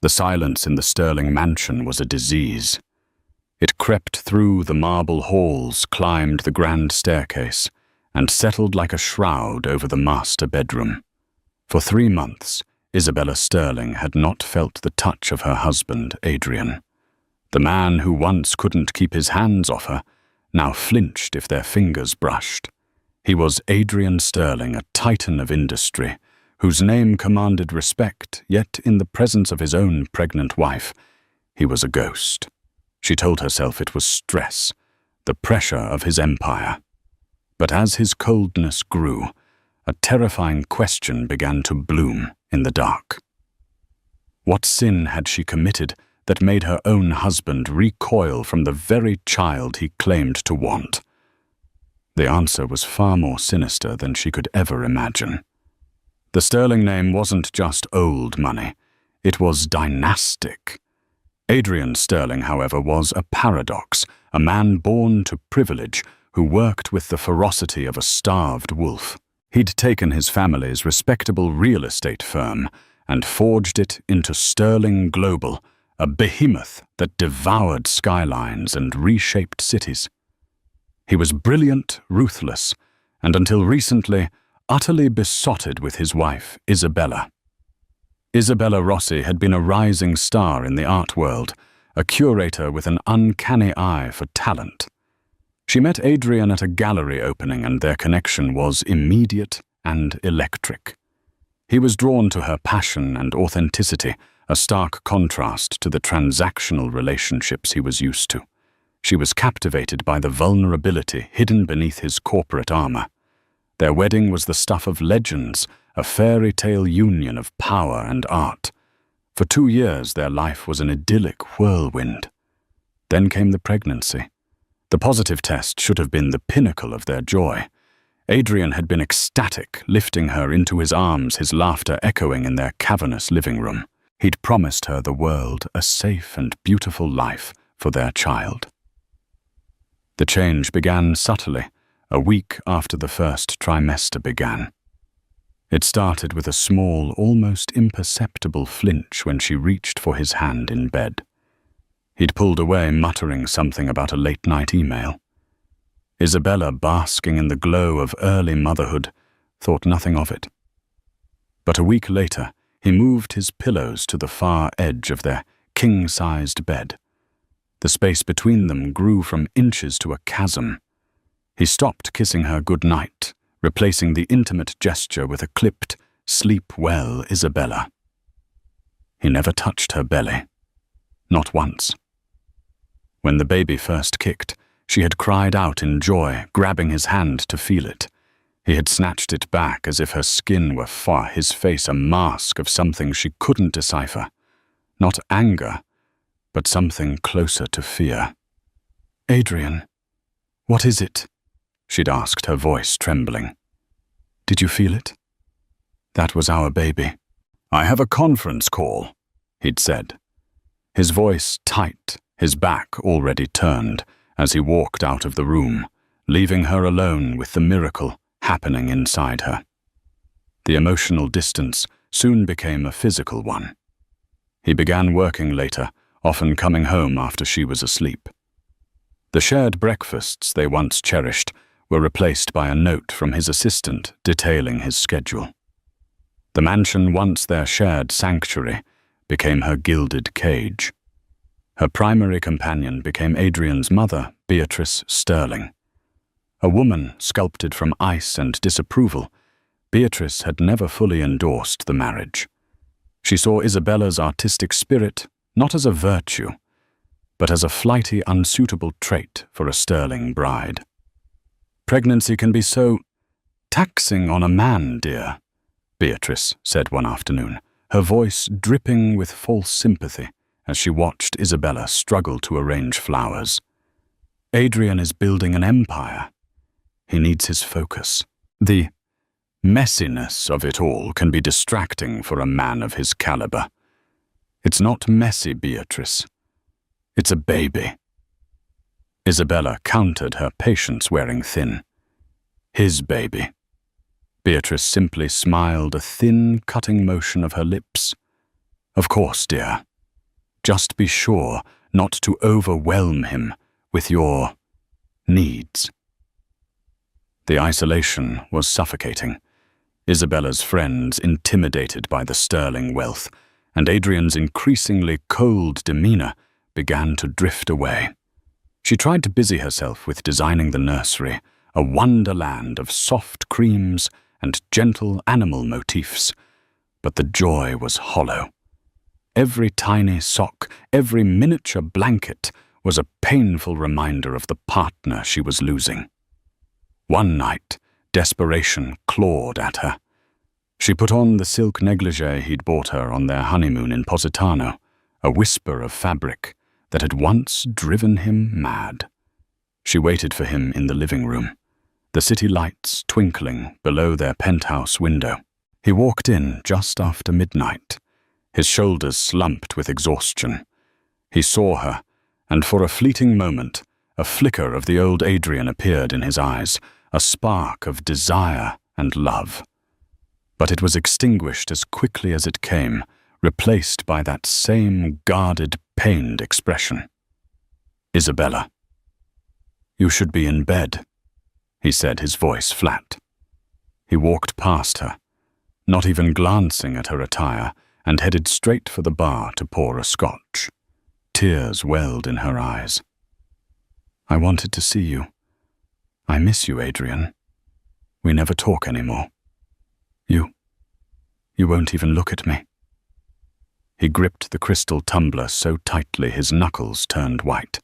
The silence in the Sterling mansion was a disease. It crept through the marble halls, climbed the grand staircase, and settled like a shroud over the master bedroom. For 3 months, Isabella Sterling had not felt the touch of her husband, Adrian. The man who once couldn't keep his hands off her now flinched if their fingers brushed. He was Adrian Sterling, a titan of industry, whose name commanded respect, yet in the presence of his own pregnant wife, he was a ghost. She told herself it was stress, the pressure of his empire. But as his coldness grew, a terrifying question began to bloom in the dark. What sin had she committed that made her own husband recoil from the very child he claimed to want? The answer was far more sinister than she could ever imagine. The Sterling name wasn't just old money, it was dynastic. Adrian Sterling, however, was a paradox, a man born to privilege who worked with the ferocity of a starved wolf. He'd taken his family's respectable real estate firm and forged it into Sterling Global, a behemoth that devoured skylines and reshaped cities. He was brilliant, ruthless, and until recently, utterly besotted with his wife, Isabella. Isabella Rossi had been a rising star in the art world, a curator with an uncanny eye for talent. She met Adrian at a gallery opening, and their connection was immediate and electric. He was drawn to her passion and authenticity, a stark contrast to the transactional relationships he was used to. She was captivated by the vulnerability hidden beneath his corporate armor. Their wedding was the stuff of legends, a fairy tale union of power and art. For 2 years, their life was an idyllic whirlwind. Then came the pregnancy. The positive test should have been the pinnacle of their joy. Adrian had been ecstatic, lifting her into his arms, his laughter echoing in their cavernous living room. He'd promised her the world, a safe and beautiful life for their child. The change began subtly, a week after the first trimester began. It started with a small, almost imperceptible flinch when she reached for his hand in bed. He'd pulled away, muttering something about a late-night email. Isabella, basking in the glow of early motherhood, thought nothing of it. But a week later, he moved his pillows to the far edge of their king-sized bed. The space between them grew from inches to a chasm. He stopped kissing her good-night, replacing the intimate gesture with a clipped, "Sleep well, Isabella." He never touched her belly. Not once. When the baby first kicked, she had cried out in joy, grabbing his hand to feel it. He had snatched it back as if her skin were his face a mask of something she couldn't decipher. Not anger, but something closer to fear. "Adrian, what is it?" she'd asked, her voice trembling. "Did you feel it?" "That was our baby." "I have a conference call," he'd said. His voice tight, his back already turned, as he walked out of the room, leaving her alone with the miracle happening inside her. The emotional distance soon became a physical one. He began working later, often coming home after she was asleep. The shared breakfasts they once cherished were replaced by a note from his assistant detailing his schedule. The mansion, once their shared sanctuary, became her gilded cage. Her primary companion became Adrian's mother, Beatrice Sterling. A woman sculpted from ice and disapproval, Beatrice had never fully endorsed the marriage. She saw Isabella's artistic spirit not as a virtue, but as a flighty, unsuitable trait for a Sterling bride. "Pregnancy can be so taxing on a man, dear," Beatrice said one afternoon, her voice dripping with false sympathy as she watched Isabella struggle to arrange flowers. "Adrian is building an empire. He needs his focus. The messiness of it all can be distracting for a man of his caliber. It's not messy, Beatrice. It's a baby." Isabella countered, her patience wearing thin. "His baby." Beatrice simply smiled, a thin, cutting motion of her lips. "Of course, dear. Just be sure not to overwhelm him with your needs. The isolation was suffocating. Isabella's friends intimidated by the sterling wealth, and Adrian's increasingly cold demeanor began to drift away. She tried to busy herself with designing the nursery, a wonderland of soft creams and gentle animal motifs, but the joy was hollow. Every tiny sock, every miniature blanket was a painful reminder of the partner she was losing. One night, desperation clawed at her. She put on the silk negligee he'd bought her on their honeymoon in Positano, a whisper of fabric that had once driven him mad. She waited for him in the living room, the city lights twinkling below their penthouse window. He walked in just after midnight, his shoulders slumped with exhaustion. He saw her, and for a fleeting moment, a flicker of the old Adrian appeared in his eyes, a spark of desire and love. But it was extinguished as quickly as it came, replaced by that same guarded, pained expression. "Isabella, you should be in bed," he said, his voice flat. He walked past her, not even glancing at her attire, and headed straight for the bar to pour a scotch. Tears welled in her eyes. "I wanted to see you. I miss you, Adrian. We never talk anymore. You won't even look at me." He gripped the crystal tumbler so tightly his knuckles turned white.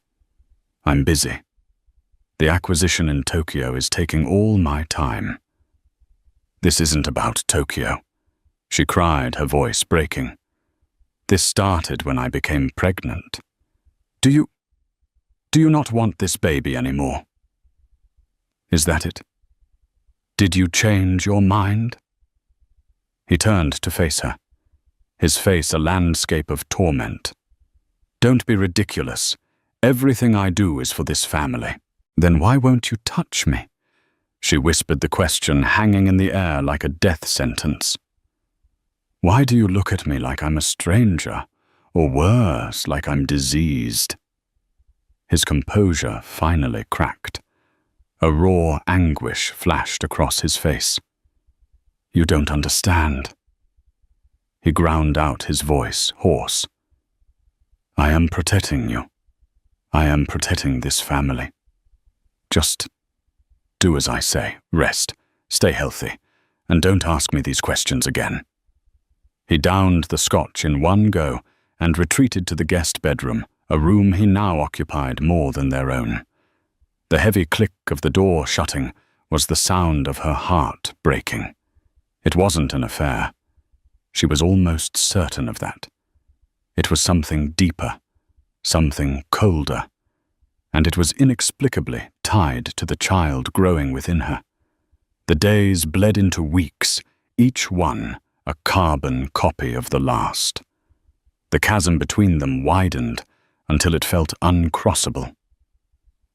"I'm busy. The acquisition in Tokyo is taking all my time." "This isn't about Tokyo," she cried, her voice breaking. "This started when I became pregnant. Do you not want this baby anymore? Is that it? Did you change your mind?" He turned to face her, his face a landscape of torment. "Don't be ridiculous. Everything I do is for this family." "Then why won't you touch me?" She whispered, the question hanging in the air like a death sentence. "Why do you look at me like I'm a stranger, or worse, like I'm diseased?" His composure finally cracked. A raw anguish flashed across his face. "You don't understand." He ground out his voice, hoarse. "I am protecting you. I am protecting this family. Just do as I say. Rest, stay healthy, and don't ask me these questions again." He downed the scotch in one go and retreated to the guest bedroom, a room he now occupied more than their own. The heavy click of the door shutting was the sound of her heart breaking. It wasn't an affair. She was almost certain of that. It was something deeper, something colder, and it was inexplicably tied to the child growing within her. The days bled into weeks, each one a carbon copy of the last. The chasm between them widened until it felt uncrossable.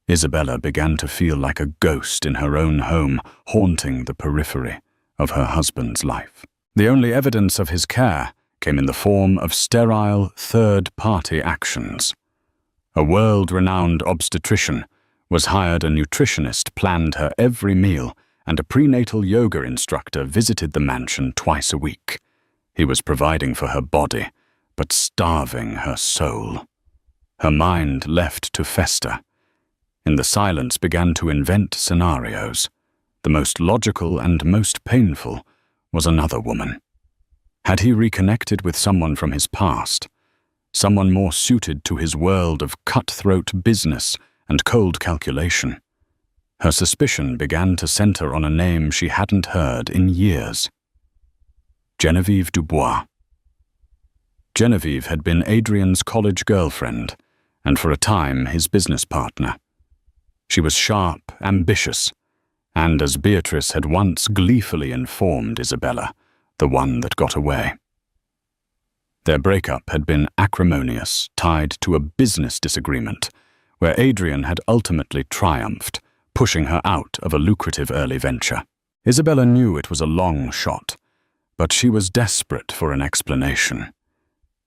Isabella began to feel like a ghost in her own home, haunting the periphery of her husband's life. The only evidence of his care came in the form of sterile third-party actions. A world-renowned obstetrician was hired, a nutritionist planned her every meal, and a prenatal yoga instructor visited the mansion twice a week. He was providing for her body, but starving her soul. Her mind left to fester. In the silence began to invent scenarios. The most logical and most painful was another woman. Had he reconnected with someone from his past? Someone more suited to his world of cutthroat business and cold calculation? Her suspicion began to center on a name she hadn't heard in years. Genevieve Dubois. Genevieve had been Adrian's college girlfriend, and for a time his business partner. She was sharp, ambitious, and as Beatrice had once gleefully informed Isabella, the one that got away. Their breakup had been acrimonious, tied to a business disagreement, where Adrian had ultimately triumphed, pushing her out of a lucrative early venture. Isabella knew it was a long shot, but she was desperate for an explanation.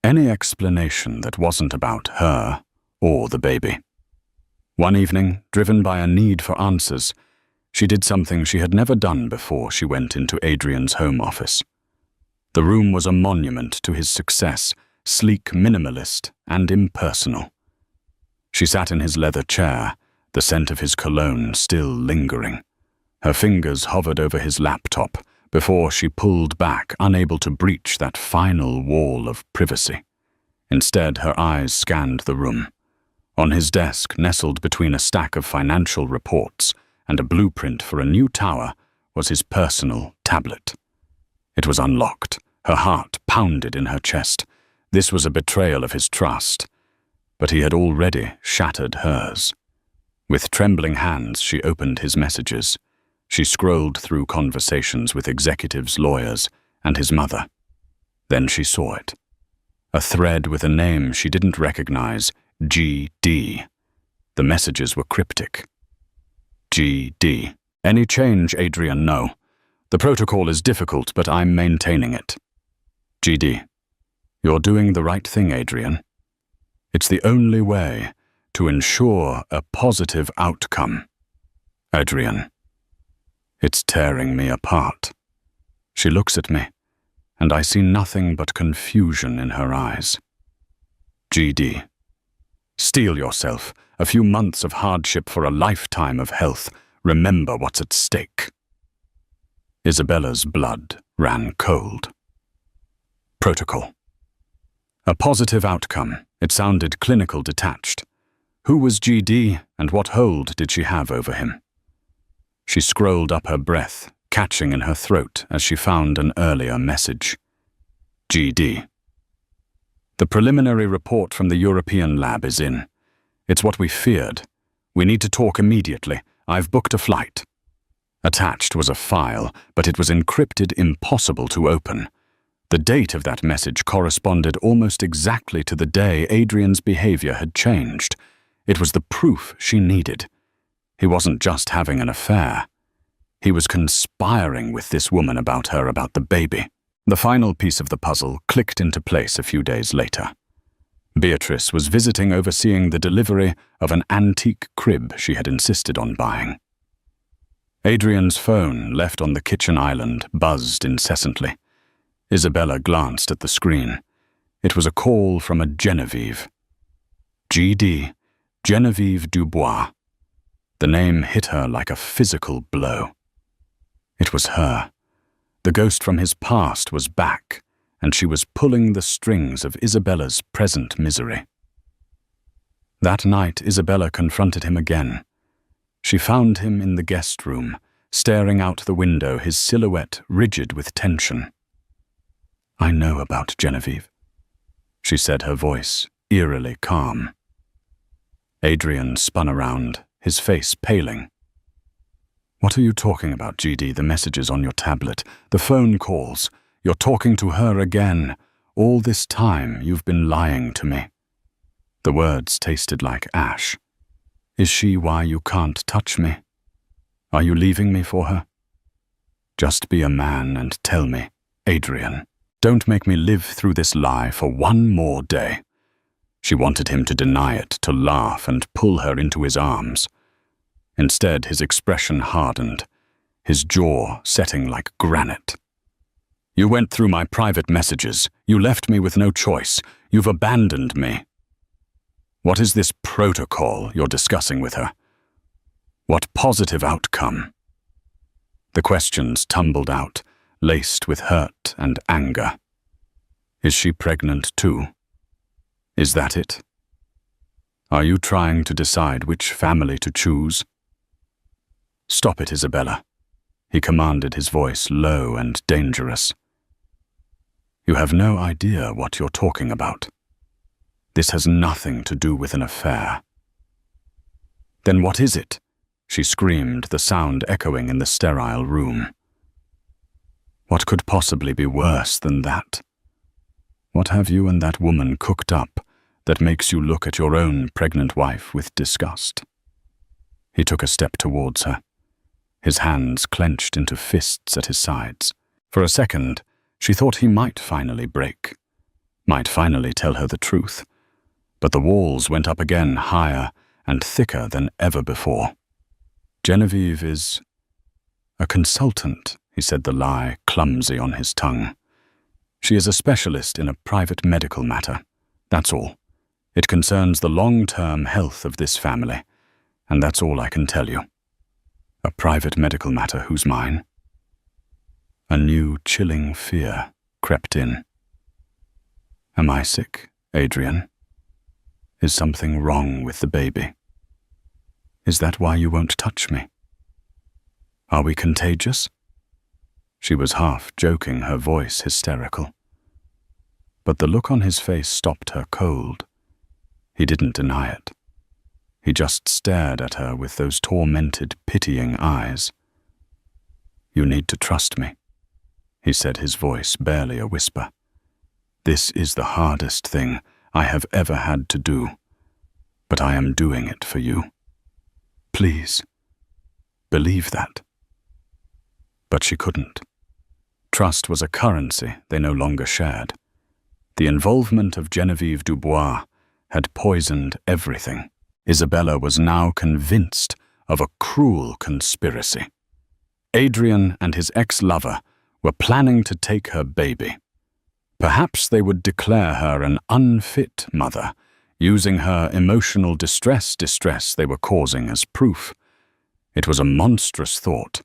Any explanation that wasn't about her or the baby. One evening, driven by a need for answers, she did something she had never done before she went into Adrian's home office. The room was a monument to his success, sleek, minimalist, and impersonal. She sat in his leather chair, the scent of his cologne still lingering. Her fingers hovered over his laptop before she pulled back, unable to breach that final wall of privacy. Instead, her eyes scanned the room. On his desk, nestled between a stack of financial reports and a blueprint for a new tower, was his personal tablet. It was unlocked. Her heart pounded in her chest. This was a betrayal of his trust, but he had already shattered hers. With trembling hands, she opened his messages. She scrolled through conversations with executives, lawyers, and his mother. Then she saw it. A thread with a name she didn't recognize, G.D. The messages were cryptic. G.D. Any change, Adrian? No. The protocol is difficult, but I'm maintaining it. G.D. You're doing the right thing, Adrian. It's the only way to ensure a positive outcome. Adrian. It's tearing me apart. She looks at me, and I see nothing but confusion in her eyes. G.D. Steel yourself. A few months of hardship for a lifetime of health. Remember what's at stake. Isabella's blood ran cold. Protocol. A positive outcome. It sounded clinical, detached. Who was G.D. and what hold did she have over him? She scrolled up her breath, catching in her throat as she found an earlier message. G.D. The preliminary report from the European lab is in. It's what we feared. We need to talk immediately. I've booked a flight. Attached was a file, but it was encrypted, impossible to open. The date of that message corresponded almost exactly to the day Adrian's behavior had changed. It was the proof she needed. He wasn't just having an affair. He was conspiring with this woman about the baby. The final piece of the puzzle clicked into place a few days later. Beatrice was visiting, overseeing the delivery of an antique crib she had insisted on buying. Adrian's phone, left on the kitchen island, buzzed incessantly. Isabella glanced at the screen. It was a call from a Genevieve. G.D. Genevieve Dubois. The name hit her like a physical blow. It was her. The ghost from his past was back, and she was pulling the strings of Isabella's present misery. That night, Isabella confronted him again. She found him in the guest room, staring out the window, his silhouette rigid with tension. I know about Genevieve, she said, her voice eerily calm. Adrian spun around, his face paling. What are you talking about, G.D.? The messages on your tablet, the phone calls. You're talking to her again. All this time you've been lying to me. The words tasted like ash. Is she why you can't touch me? Are you leaving me for her? Just be a man and tell me, Adrian. Don't make me live through this lie for one more day. She wanted him to deny it, to laugh and pull her into his arms. Instead, his expression hardened, his jaw setting like granite. You went through my private messages. You left me with no choice. You've abandoned me. What is this protocol you're discussing with her? What positive outcome? The questions tumbled out, laced with hurt and anger. Is she pregnant too? Is that it? Are you trying to decide which family to choose? Stop it, Isabella, he commanded, his voice low and dangerous. You have no idea what you're talking about. This has nothing to do with an affair. Then what is it? She screamed, the sound echoing in the sterile room. What could possibly be worse than that? What have you and that woman cooked up that makes you look at your own pregnant wife with disgust? He took a step towards her, his hands clenched into fists at his sides. For a second, she thought he might finally break. might finally tell her the truth. But the walls went up again, higher and thicker than ever before. Genevieve is a consultant, he said, the lie clumsy on his tongue. She is a specialist in a private medical matter. That's all. It concerns the long-term health of this family, and that's all I can tell you. A private medical matter who's mine? A new chilling fear crept in. Am I sick, Adrian? Is something wrong with the baby? Is that why you won't touch me? Are we contagious? She was half joking, her voice hysterical. But the look on his face stopped her cold. He didn't deny it. He just stared at her with those tormented, pitying eyes. You need to trust me, he said, his voice barely a whisper. This is the hardest thing I have ever had to do, but I am doing it for you. Please, believe that. But she couldn't. Trust was a currency they no longer shared. The involvement of Genevieve Dubois had poisoned everything. Isabella was now convinced of a cruel conspiracy. Adrian and his ex-lover were planning to take her baby. Perhaps they would declare her an unfit mother, using her emotional distress they were causing as proof. It was a monstrous thought,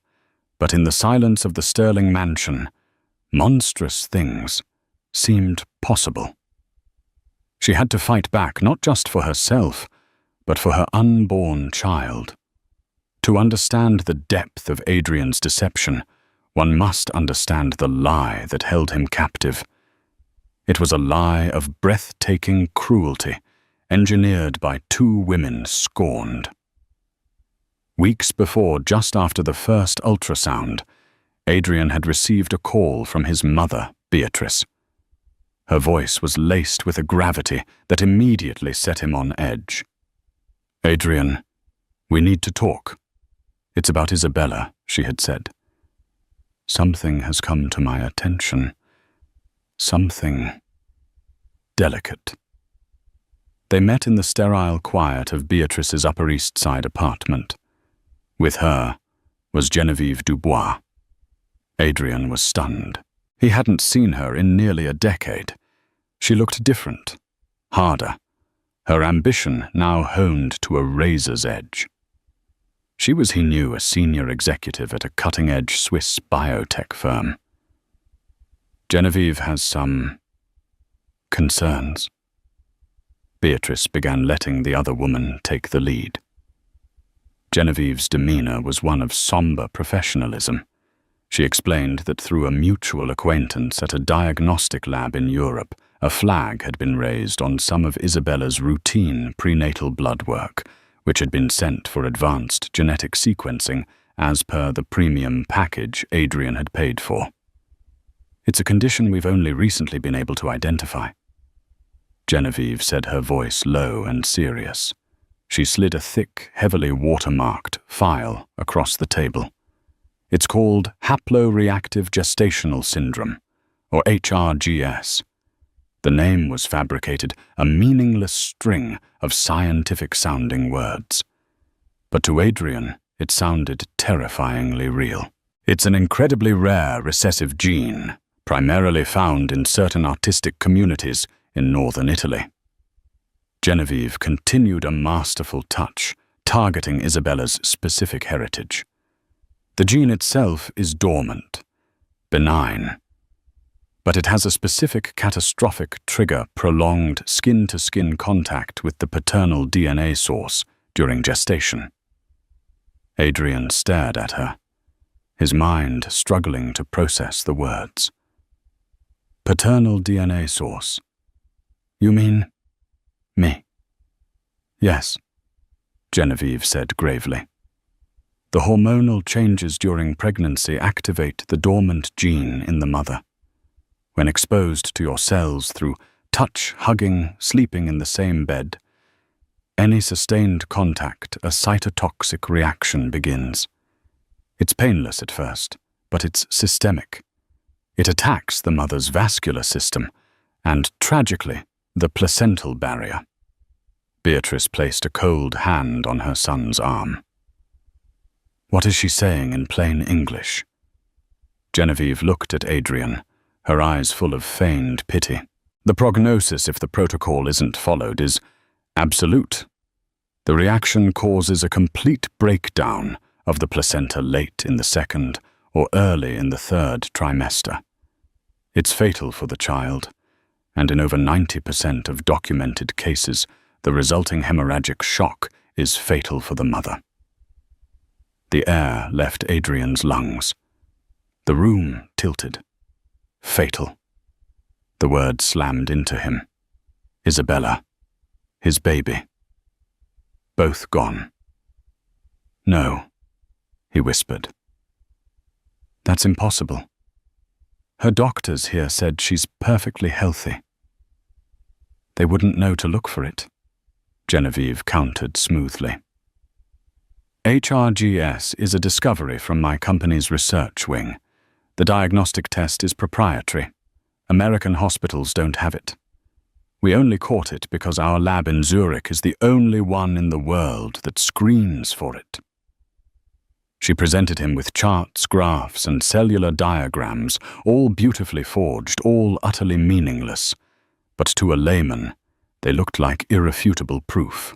but in the silence of the Sterling mansion, monstrous things seemed possible. She had to fight back, not just for herself, but for her unborn child. To understand the depth of Adrian's deception, one must understand the lie that held him captive. It was a lie of breathtaking cruelty, engineered by two women scorned. Weeks before, just after the first ultrasound, Adrian had received a call from his mother, Beatrice. Her voice was laced with a gravity that immediately set him on edge. Adrian, we need to talk. It's about Isabella, she had said. Something has come to my attention. Something delicate. They met in the sterile quiet of Beatrice's Upper East Side apartment. With her was Genevieve Dubois. Adrian was stunned. He hadn't seen her in nearly a decade. She looked different, harder, her ambition now honed to a razor's edge. She was, he knew, a senior executive at a cutting-edge Swiss biotech firm. Genevieve has some concerns. Beatrice began letting the other woman take the lead. Genevieve's demeanor was one of somber professionalism. She explained that through a mutual acquaintance at a diagnostic lab in Europe, a flag had been raised on some of Isabella's routine prenatal blood work, which had been sent for advanced genetic sequencing as per the premium package Adrian had paid for. It's a condition we've only recently been able to identify. Genevieve said, her voice low and serious. She slid a thick, heavily watermarked file across the table. It's called haploreactive gestational syndrome, or HRGS. The name was fabricated, a meaningless string of scientific-sounding words. But to Adrian, it sounded terrifyingly real. It's an incredibly rare recessive gene, primarily found in certain artistic communities in northern Italy. Genevieve continued a masterful touch, targeting Isabella's specific heritage. The gene itself is dormant, benign, but it has a specific catastrophic trigger: prolonged skin-to-skin contact with the paternal DNA source during gestation. Adrian stared at her, his mind struggling to process the words. Paternal DNA source. You mean me? Yes, Genevieve said gravely. The hormonal changes during pregnancy activate the dormant gene in the mother. When exposed to your cells through touch, hugging, sleeping in the same bed, any sustained contact, a cytotoxic reaction begins. It's painless at first, but it's systemic. It attacks the mother's vascular system, and, tragically, the placental barrier. Beatrice placed a cold hand on her son's arm. "What is she saying in plain English?" Genevieve looked at Adrian, her eyes full of feigned pity. "The prognosis, if the protocol isn't followed, is absolute. The reaction causes a complete breakdown of the placenta late in the second or early in the third trimester. It's fatal for the child, and in over 90% of documented cases, the resulting hemorrhagic shock is fatal for the mother." The air left Adrian's lungs. The room tilted. Fatal. The word slammed into him. Isabella. His baby. Both gone. "No," he whispered. "That's impossible. Her doctors here said she's perfectly healthy." "They wouldn't know to look for it," Genevieve countered smoothly. "HRGS is a discovery from my company's research wing. The diagnostic test is proprietary. American hospitals don't have it. We only caught it because our lab in Zurich is the only one in the world that screens for it." She presented him with charts, graphs, and cellular diagrams, all beautifully forged, all utterly meaningless. But to a layman, they looked like irrefutable proof.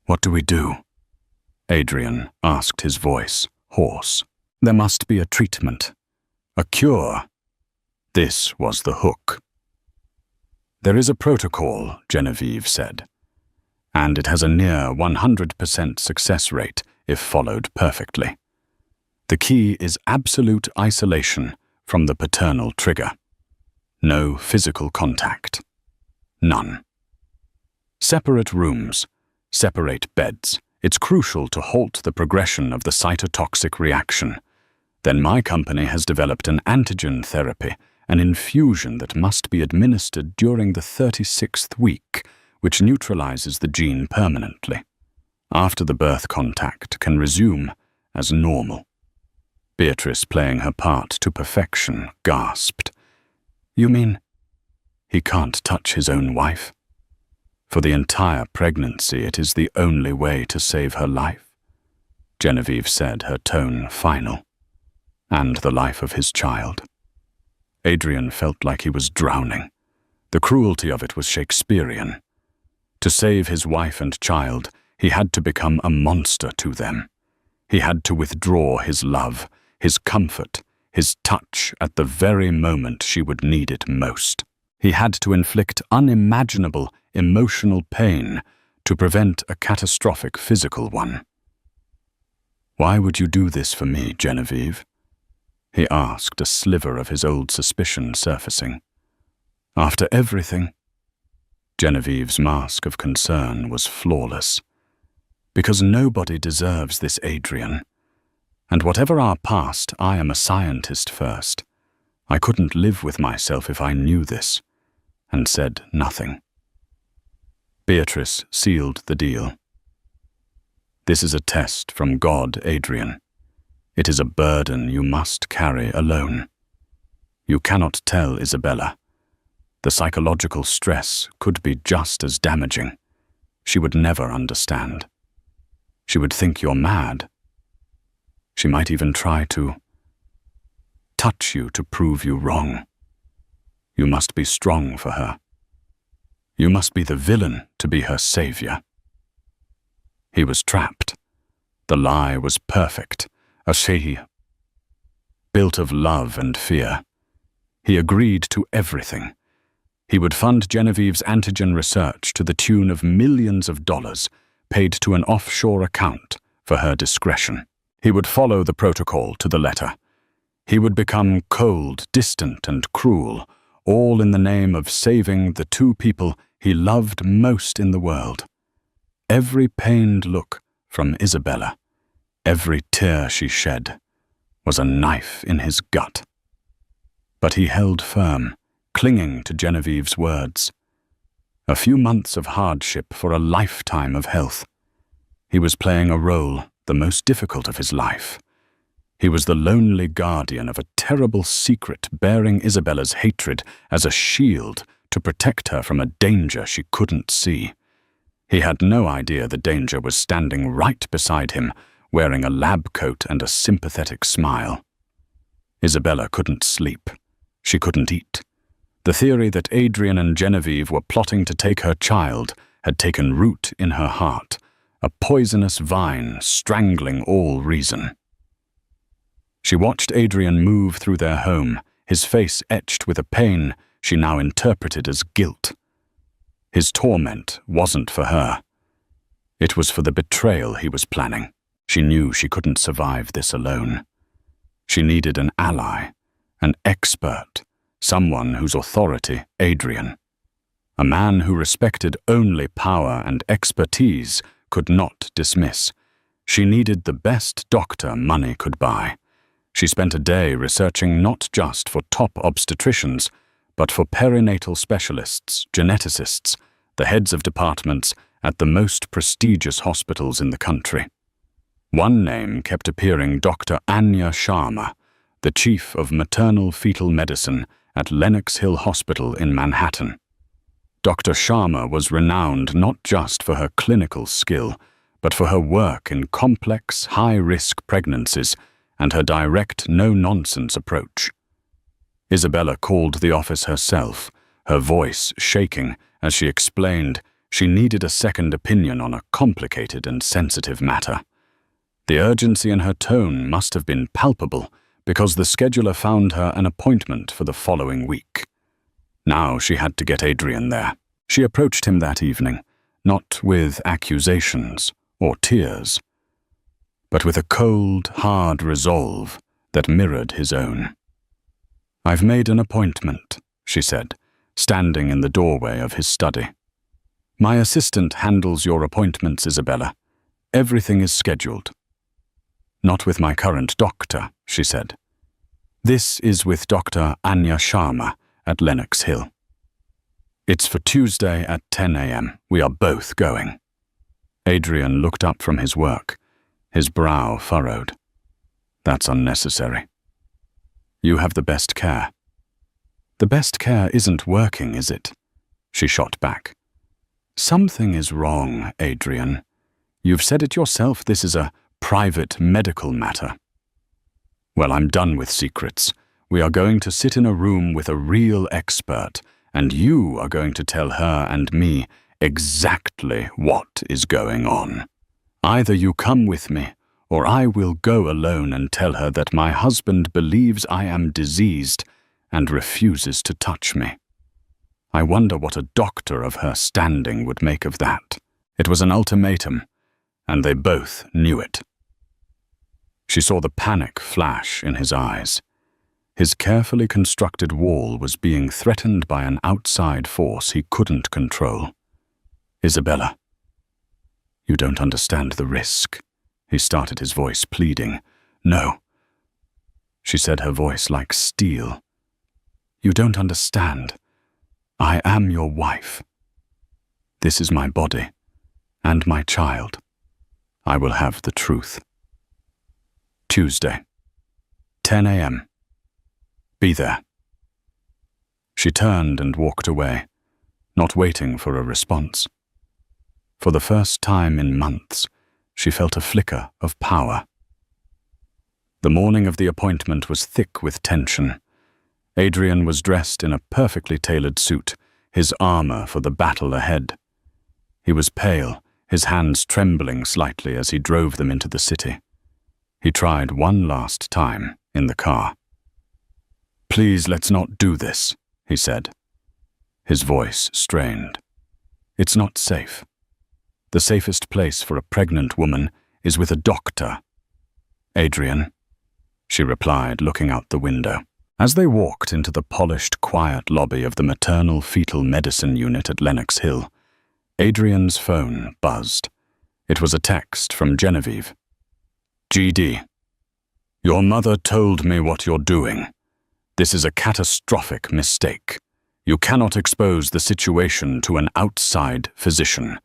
"What do we do?" Adrian asked, his voice hoarse. "There must be a treatment. A cure." This was the hook. "There is a protocol," Genevieve said, "and it has a near 100% success rate if followed perfectly. The key is absolute isolation from the paternal trigger. No physical contact. None. Separate rooms, separate beds. It's crucial to halt the progression of the cytotoxic reaction. Then my company has developed an antigen therapy, an infusion that must be administered during the 36th week, which neutralizes the gene permanently. After the birth contact can resume as normal." Beatrice, playing her part to perfection, gasped. "You mean he can't touch his own wife? For the entire pregnancy, it is the only way to save her life," Genevieve said, her tone final. "And the life of his child." Adrian felt like he was drowning. The cruelty of it was Shakespearean. To save his wife and child, he had to become a monster to them. He had to withdraw his love, his comfort, his touch at the very moment she would need it most. He had to inflict unimaginable emotional pain to prevent a catastrophic physical one. "Why would you do this for me, Genevieve?" he asked, a sliver of his old suspicion surfacing. "After everything?" Genevieve's mask of concern was flawless. "Because nobody deserves this, Adrian. And whatever our past, I am a scientist first. I couldn't live with myself if I knew this," and said nothing. Beatrice sealed the deal. "This is a test from God, Adrian. It is a burden you must carry alone. You cannot tell Isabella. The psychological stress could be just as damaging. She would never understand. She would think you're mad. She might even try to touch you to prove you wrong. You must be strong for her. You must be the villain to be her savior." He was trapped. The lie was perfect. A she, built of love and fear. He agreed to everything. He would fund Genevieve's antigen research to the tune of millions of dollars, paid to an offshore account for her discretion. He would follow the protocol to the letter. He would become cold, distant, and cruel, all in the name of saving the two people he loved most in the world. Every pained look from Isabella, every tear she shed, was a knife in his gut. But he held firm, clinging to Genevieve's words. A few months of hardship for a lifetime of health. He was playing a role, the most difficult of his life. He was the lonely guardian of a terrible secret, bearing Isabella's hatred as a shield to protect her from a danger she couldn't see. He had no idea the danger was standing right beside him, wearing a lab coat and a sympathetic smile. Isabella couldn't sleep. She couldn't eat. The theory that Adrian and Genevieve were plotting to take her child had taken root in her heart, a poisonous vine strangling all reason. She watched Adrian move through their home, his face etched with a pain she now interpreted as guilt. His torment wasn't for her. It was for the betrayal he was planning. She knew she couldn't survive this alone. She needed an ally, an expert, someone whose authority, Adrian. A man who respected only power and expertise could not dismiss. She needed the best doctor money could buy. She spent a day researching not just for top obstetricians, but for perinatal specialists, geneticists, the heads of departments at the most prestigious hospitals in the country. One name kept appearing: Dr. Anya Sharma, the chief of maternal fetal medicine at Lenox Hill Hospital in Manhattan. Dr. Sharma was renowned not just for her clinical skill, but for her work in complex, high-risk pregnancies and her direct, no-nonsense approach. Isabella called the office herself, her voice shaking as she explained she needed a second opinion on a complicated and sensitive matter. The urgency in her tone must have been palpable because the scheduler found her an appointment for the following week. Now she had to get Adrian there. She approached him that evening, not with accusations or tears, but with a cold, hard resolve that mirrored his own. "I've made an appointment," she said, standing in the doorway of his study. "My assistant handles your appointments, Isabella. Everything is scheduled." "Not with my current doctor," she said. "This is with Dr. Anya Sharma at Lenox Hill. It's for Tuesday at 10 a.m. We are both going." Adrian looked up from his work, his brow furrowed. "That's unnecessary. You have the best care." "The best care isn't working, is it?" she shot back. "Something is wrong, Adrian. You've said it yourself, this is a private medical matter." "Well, I'm done with secrets. We are going to sit in a room with a real expert, and you are going to tell her and me exactly what is going on. Either you come with me, or I will go alone and tell her that my husband believes I am diseased and refuses to touch me." I wonder what a doctor of her standing would make of that. It was an ultimatum, and they both knew it. She saw the panic flash in his eyes. His carefully constructed wall was being threatened by an outside force he couldn't control. "Isabella, you don't understand the risk," he started, his voice pleading. "No," she said, her voice like steel. "You don't understand. I am your wife. This is my body and my child. I will have the truth. Tuesday, 10 a.m. Be there." She turned and walked away, not waiting for a response. For the first time in months, she felt a flicker of power. The morning of the appointment was thick with tension. Adrian was dressed in a perfectly tailored suit, his armor for the battle ahead. He was pale, his hands trembling slightly as he drove them into the city. He tried one last time in the car. "Please, let's not do this," he said. His voice strained. "It's not safe. The safest place for a pregnant woman is with a doctor." "Adrian," she replied, looking out the window. As they walked into the polished, quiet lobby of the maternal fetal medicine unit at Lenox Hill, Adrian's phone buzzed. It was a text from Genevieve. "GD, your mother told me what you're doing. This is a catastrophic mistake. You cannot expose the situation to an outside physician.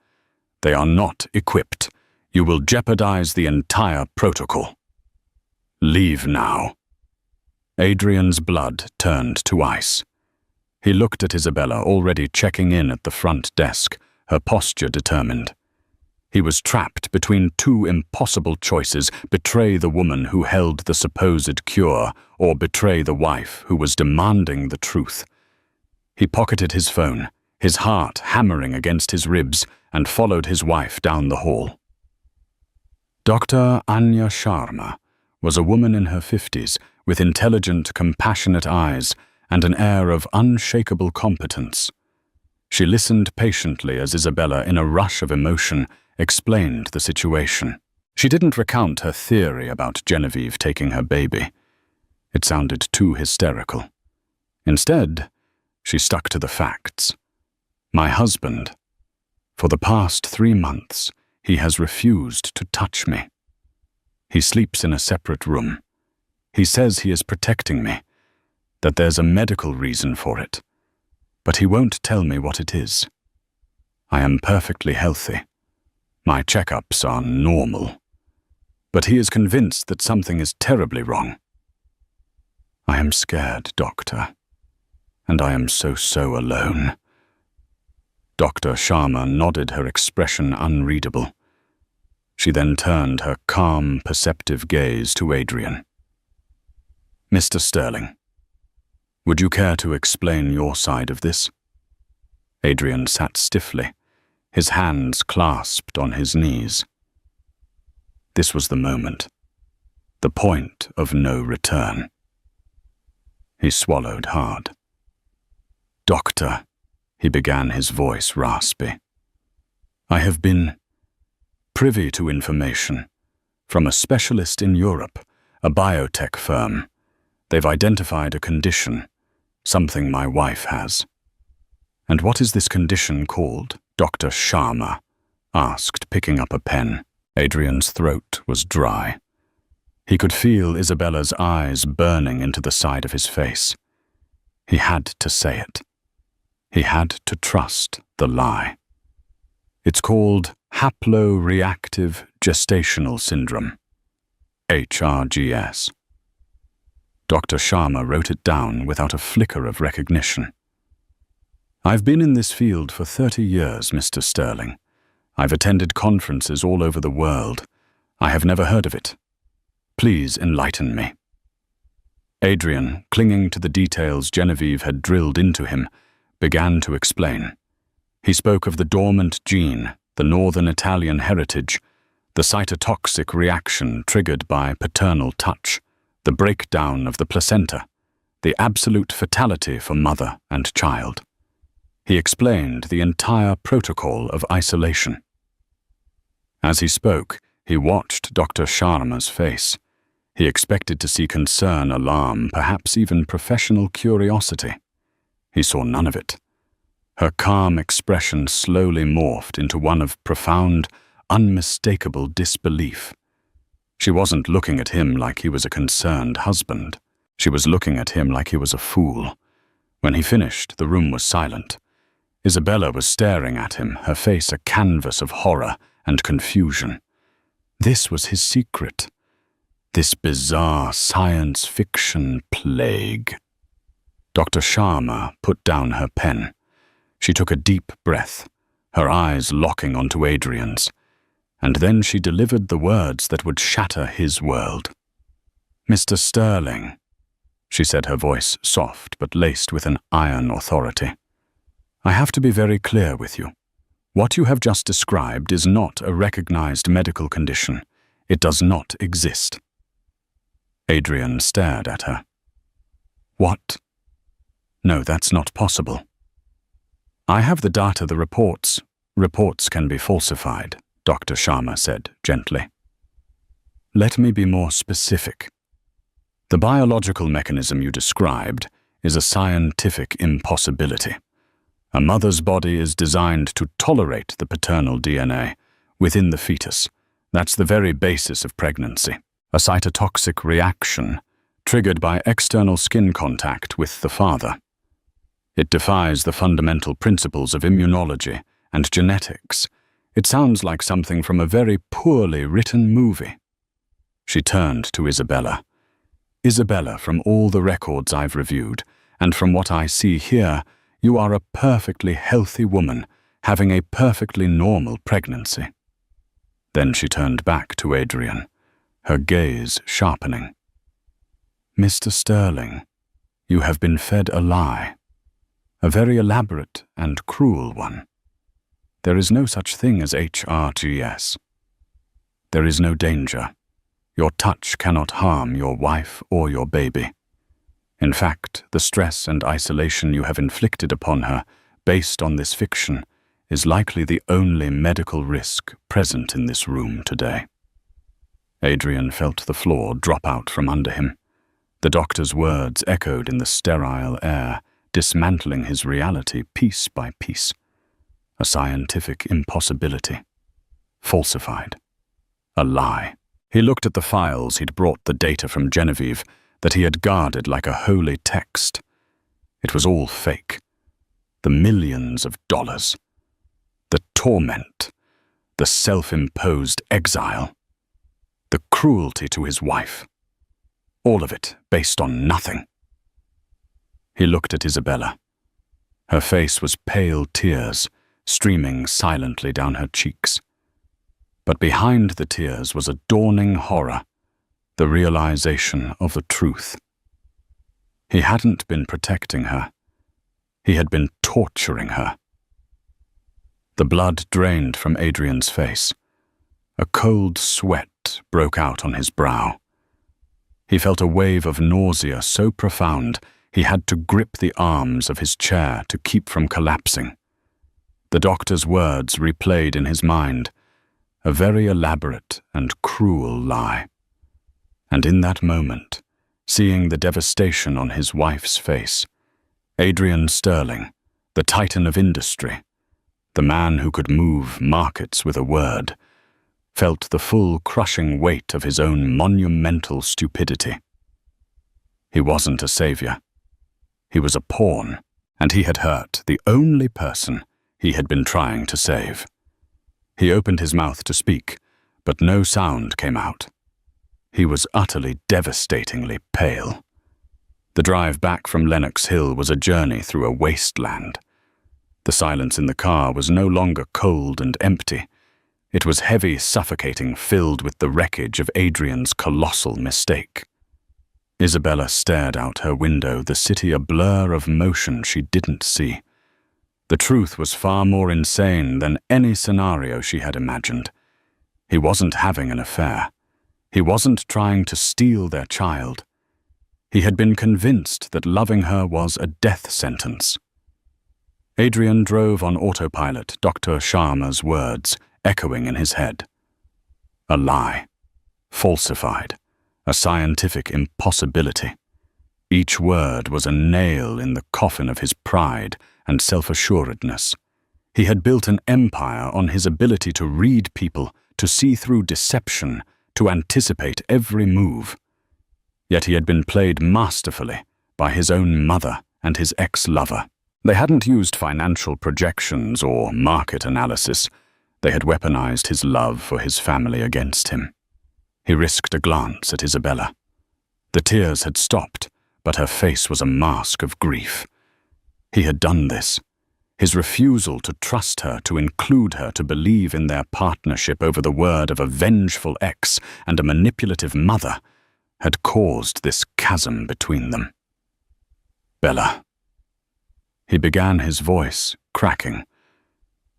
They are not equipped. You will jeopardize the entire protocol." Leave now." Adrian's blood turned to ice. He looked at Isabella, already checking in at the front desk, her posture determined. He was trapped between two impossible choices: betray the woman who held the supposed cure, or betray the wife who was demanding the truth. He pocketed his phone, his heart hammering against his ribs, and followed his wife down the hall. Dr. Anya Sharma was a woman in her 50s, with intelligent, compassionate eyes and an air of unshakable competence. She listened patiently as Isabella, in a rush of emotion, explained the situation. She didn't recount her theory about Genevieve taking her baby. It sounded too hysterical. Instead, she stuck to the facts. "My husband, for the past 3 months, he has refused to touch me. He sleeps in a separate room. He says he is protecting me, that there's a medical reason for it, but he won't tell me what it is. I am perfectly healthy. My checkups are normal, but he is convinced that something is terribly wrong. I am scared, doctor, and I am so alone." Dr. Sharma nodded, her expression unreadable. She then turned her calm, perceptive gaze to Adrian. "Mr. Sterling, would you care to explain your side of this?" Adrian sat stiffly, his hands clasped on his knees. This was the moment, the point of no return. He swallowed hard. "Doctor," he began, his voice raspy, "I have been privy to information from a specialist in Europe, a biotech firm. They've identified a condition, something my wife has." "And what is this condition called?" Dr. Sharma asked, picking up a pen. Adrian's throat was dry. He could feel Isabella's eyes burning into the side of his face. He had to say it. He had to trust the lie. "It's called haploreactive gestational syndrome, HRGS." Dr. Sharma wrote it down without a flicker of recognition. "I've been in this field for 30 years, Mr. Sterling. I've attended conferences all over the world. I have never heard of it. Please enlighten me." Adrian, clinging to the details Genevieve had drilled into him, began to explain. He spoke of the dormant gene, the northern Italian heritage, the cytotoxic reaction triggered by paternal touch, the breakdown of the placenta, the absolute fatality for mother and child. He explained the entire protocol of isolation. As he spoke, he watched Dr. Sharma's face. He expected to see concern, alarm, perhaps even professional curiosity. He saw none of it. Her calm expression slowly morphed into one of profound, unmistakable disbelief. She wasn't looking at him like he was a concerned husband. She was looking at him like he was a fool. When he finished, the room was silent. Isabella was staring at him, her face a canvas of horror and confusion. This was his secret. This bizarre science fiction plague. Dr. Sharma put down her pen. She took a deep breath, her eyes locking onto Adrian's, and then she delivered the words that would shatter his world. "Mr. Sterling," she said, her voice soft but laced with an iron authority, "I have to be very clear with you. What you have just described is not a recognized medical condition. It does not exist." Adrian stared at her. "What? No, that's not possible." "I have the data, the reports. Reports can be falsified," Dr. Sharma said gently. "Let me be more specific. The biological mechanism you described is a scientific impossibility. A mother's body is designed to tolerate the paternal DNA within the fetus. That's the very basis of pregnancy. A cytotoxic reaction triggered by external skin contact with the father. It defies the fundamental principles of immunology and genetics. It sounds like something from a very poorly written movie." She turned to Isabella, Isabella, from all the records I've reviewed, and from what I see here, you are a perfectly healthy woman, having a perfectly normal pregnancy." Then she turned back to Adrian, her gaze sharpening. "Mr. Sterling, you have been fed a lie, a very elaborate and cruel one. There is no such thing as HRGS. There is no danger. Your touch cannot harm your wife or your baby. In fact, the stress and isolation you have inflicted upon her, based on this fiction, is likely the only medical risk present in this room today." Adrian felt the floor drop out from under him. The doctor's words echoed in the sterile air, dismantling his reality piece by piece. A scientific impossibility. Falsified. A lie. He looked at the files he'd brought the data from Genevieve, that he had guarded like a holy text. It was all fake. The millions of dollars. The torment. The self-imposed exile. The cruelty to his wife. All of it based on nothing. He looked at Isabella. Her face was pale tears, streaming silently down her cheeks. But behind the tears was a dawning horror, the realization of the truth. He hadn't been protecting her. He had been torturing her. The blood drained from Adrian's face. A cold sweat broke out on his brow. He felt a wave of nausea so profound he had to grip the arms of his chair to keep from collapsing. The doctor's words replayed in his mind, a very elaborate and cruel lie. And in that moment, seeing the devastation on his wife's face, Adrian Sterling, the titan of industry, the man who could move markets with a word, felt the full crushing weight of his own monumental stupidity. He wasn't a savior. He was a pawn, and he had hurt the only person he had been trying to save. He opened his mouth to speak, but no sound came out. He was utterly devastatingly pale. The drive back from Lenox Hill was a journey through a wasteland. The silence in the car was no longer cold and empty. It was heavy, suffocating, filled with the wreckage of Adrian's colossal mistake. Isabella stared out her window, the city a blur of motion she didn't see. The truth was far more insane than any scenario she had imagined. He wasn't having an affair. He wasn't trying to steal their child. He had been convinced that loving her was a death sentence. Adrian drove on autopilot, Dr. Sharma's words echoing in his head. A lie. Falsified. A scientific impossibility. Each word was a nail in the coffin of his pride and self-assuredness. He had built an empire on his ability to read people, to see through deception, to anticipate every move. Yet he had been played masterfully by his own mother and his ex-lover. They hadn't used financial projections or market analysis. They had weaponized his love for his family against him. He risked a glance at Isabella. The tears had stopped, but her face was a mask of grief. He had done this. His refusal to trust her, to include her, to believe in their partnership over the word of a vengeful ex and a manipulative mother, had caused this chasm between them. Bella. He began, his voice cracking.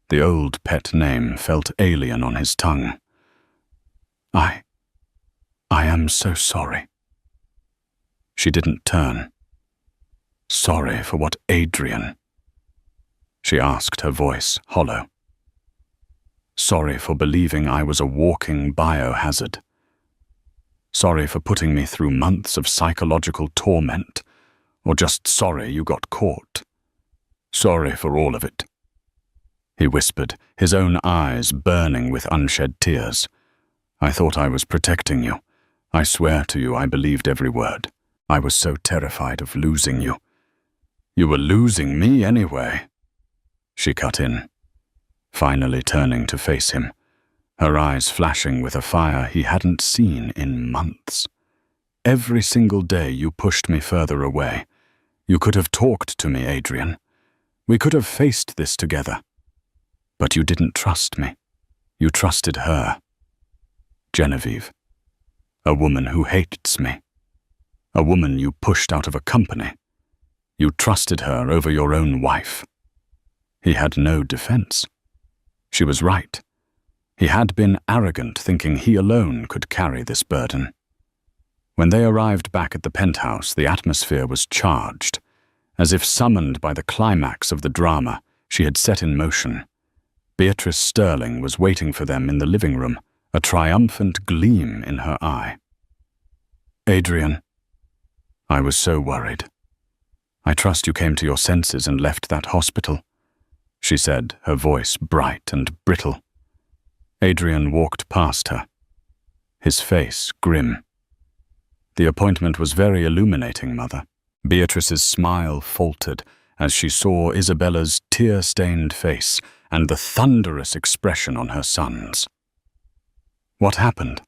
The old pet name felt alien on his tongue. I am so sorry. She didn't turn. Sorry for what, Adrian? She asked, her voice hollow. Sorry for believing I was a walking biohazard. Sorry for putting me through months of psychological torment, or just sorry you got caught. Sorry for all of it. He whispered, his own eyes burning with unshed tears. I thought I was protecting you. I swear to you I believed every word. I was so terrified of losing you. You were losing me anyway. She cut in, finally turning to face him, her eyes flashing with a fire he hadn't seen in months. Every single day you pushed me further away. You could have talked to me, Adrian. We could have faced this together. But you didn't trust me. You trusted her. Genevieve. A woman who hates me. A woman you pushed out of a company. You trusted her over your own wife. He had no defense. She was right. He had been arrogant, thinking he alone could carry this burden. When they arrived back at the penthouse, the atmosphere was charged. As if summoned by the climax of the drama she had set in motion, Beatrice Sterling was waiting for them in the living room, a triumphant gleam in her eye. Adrian, I was so worried. I trust you came to your senses and left that hospital, she said, her voice bright and brittle. Adrian walked past her, his face grim. The appointment was very illuminating, Mother. Beatrice's smile faltered as she saw Isabella's tear-stained face and the thunderous expression on her son's. What happened?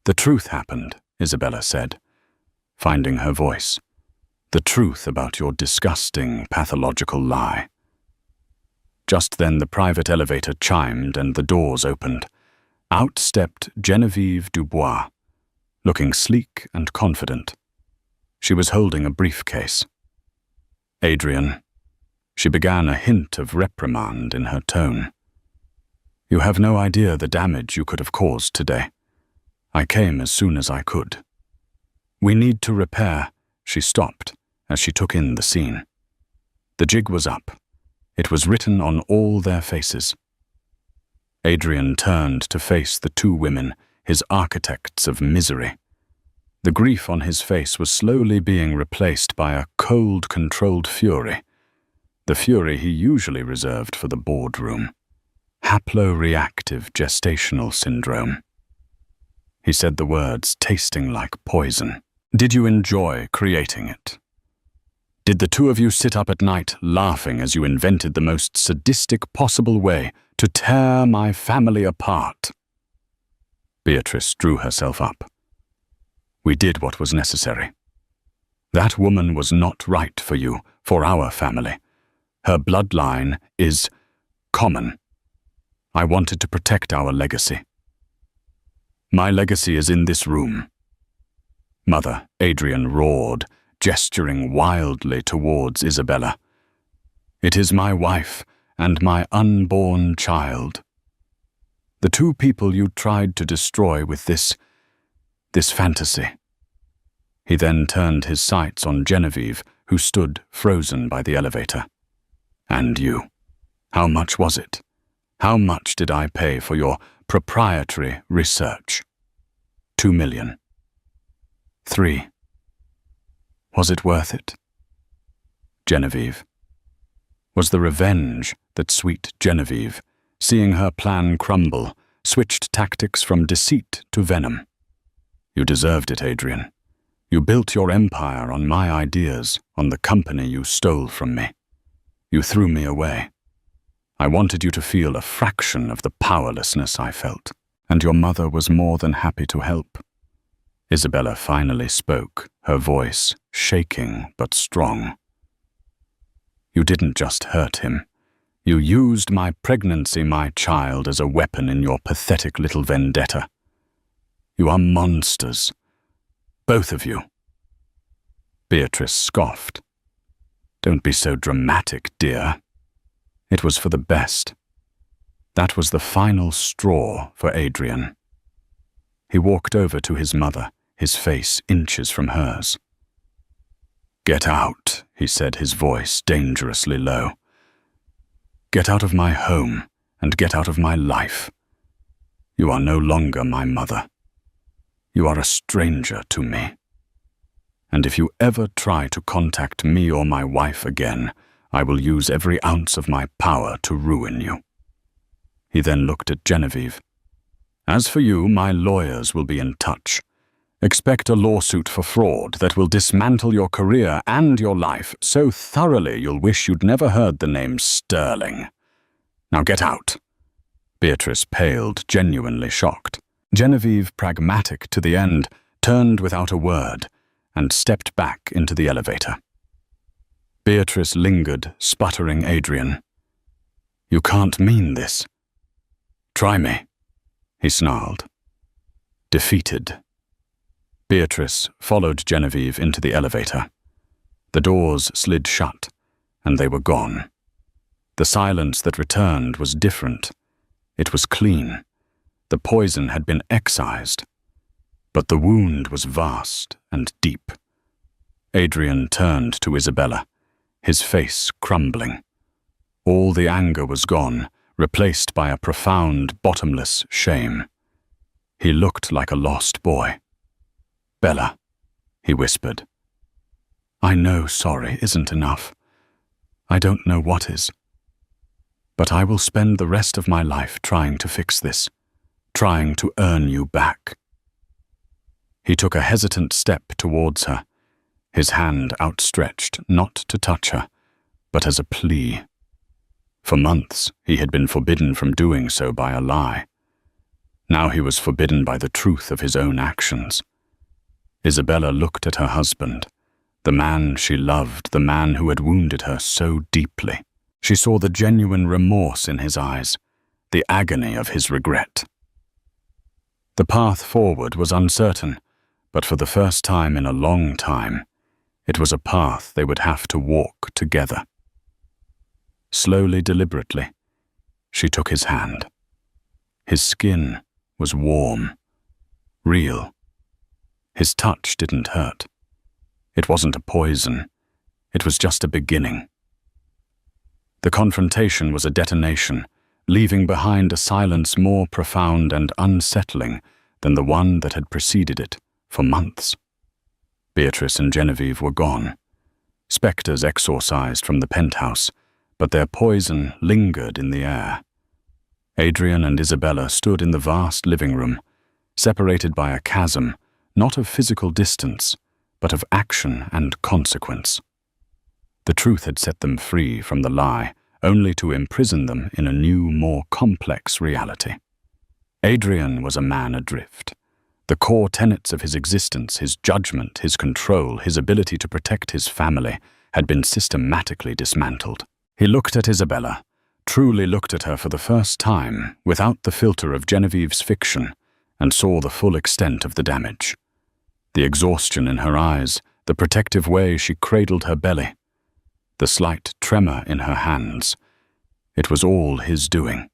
The truth happened, Isabella said, finding her voice. The truth about your disgusting, pathological lie. Just then the private elevator chimed and the doors opened. Out stepped Genevieve Dubois, looking sleek and confident. She was holding a briefcase. Adrian, she began, a hint of reprimand in her tone. You have no idea the damage you could have caused today. I came as soon as I could. We need to repair. She stopped as she took in the scene. The jig was up. It was written on all their faces. Adrian turned to face the two women, his architects of misery. The grief on his face was slowly being replaced by a cold, controlled fury, the fury he usually reserved for the boardroom. Haploreactive gestational syndrome. He said the words tasting like poison. Did you enjoy creating it? Did the two of you sit up at night laughing as you invented the most sadistic possible way to tear my family apart? Beatrice drew herself up. We did what was necessary. That woman was not right for you, for our family. Her bloodline is common. I wanted to protect our legacy. My legacy is in this room. Mother, Adrian roared, gesturing wildly towards Isabella. It is my wife and my unborn child. The two people you tried to destroy with this fantasy. He then turned his sights on Genevieve, who stood frozen by the elevator. And you. How much was it? How much did I pay for your proprietary research? 2 million. 3. Was it worth it? Genevieve. Was the revenge that sweet Genevieve, seeing her plan crumble, switched tactics from deceit to venom? You deserved it, Adrian. You built your empire on my ideas, on the company you stole from me. You threw me away. I wanted you to feel a fraction of the powerlessness I felt, and your mother was more than happy to help. Isabella finally spoke, her voice shaking but strong. You didn't just hurt him. You used my pregnancy, my child, as a weapon in your pathetic little vendetta. You are monsters. Both of you. Beatrice scoffed. Don't be so dramatic, dear. It was for the best. That was the final straw for Adrian. He walked over to his mother, his face inches from hers. Get out, he said, his voice dangerously low. Get out of my home and get out of my life. You are no longer my mother. You are a stranger to me. And if you ever try to contact me or my wife again, I will use every ounce of my power to ruin you. He then looked at Genevieve. As for you, my lawyers will be in touch. Expect a lawsuit for fraud that will dismantle your career and your life so thoroughly you'll wish you'd never heard the name Sterling. Now get out. Beatrice paled, genuinely shocked. Genevieve, pragmatic to the end, turned without a word, and stepped back into the elevator. Beatrice lingered, sputtering Adrian. "You can't mean this." "Try me," he snarled. Defeated, Beatrice followed Genevieve into the elevator. The doors slid shut, and they were gone. The silence that returned was different. It was clean. The poison had been excised. But the wound was vast and deep. Adrian turned to Isabella, his face crumbling. All the anger was gone, replaced by a profound, bottomless shame. He looked like a lost boy. "Bella," he whispered. "I know sorry isn't enough. I don't know what is. But I will spend the rest of my life trying to fix this, trying to earn you back." He took a hesitant step towards her, his hand outstretched, not to touch her, but as a plea. For months, he had been forbidden from doing so by a lie. Now he was forbidden by the truth of his own actions. Isabella looked at her husband, the man she loved, the man who had wounded her so deeply. She saw the genuine remorse in his eyes, the agony of his regret. The path forward was uncertain, but for the first time in a long time, it was a path they would have to walk together. Slowly, deliberately, she took his hand. His skin was warm, real. His touch didn't hurt. It wasn't a poison. It was just a beginning. The confrontation was a detonation, leaving behind a silence more profound and unsettling than the one that had preceded it for months. Beatrice and Genevieve were gone, spectres exorcised from the penthouse, but their poison lingered in the air. Adrian and Isabella stood in the vast living room, separated by a chasm, not of physical distance, but of action and consequence. The truth had set them free from the lie, only to imprison them in a new, more complex reality. Adrian was a man adrift. The core tenets of his existence, his judgment, his control, his ability to protect his family, had been systematically dismantled. He looked at Isabella, truly looked at her for the first time, without the filter of Genevieve's fiction, and saw the full extent of the damage. The exhaustion in her eyes, the protective way she cradled her belly, the slight tremor in her hands. It was all his doing.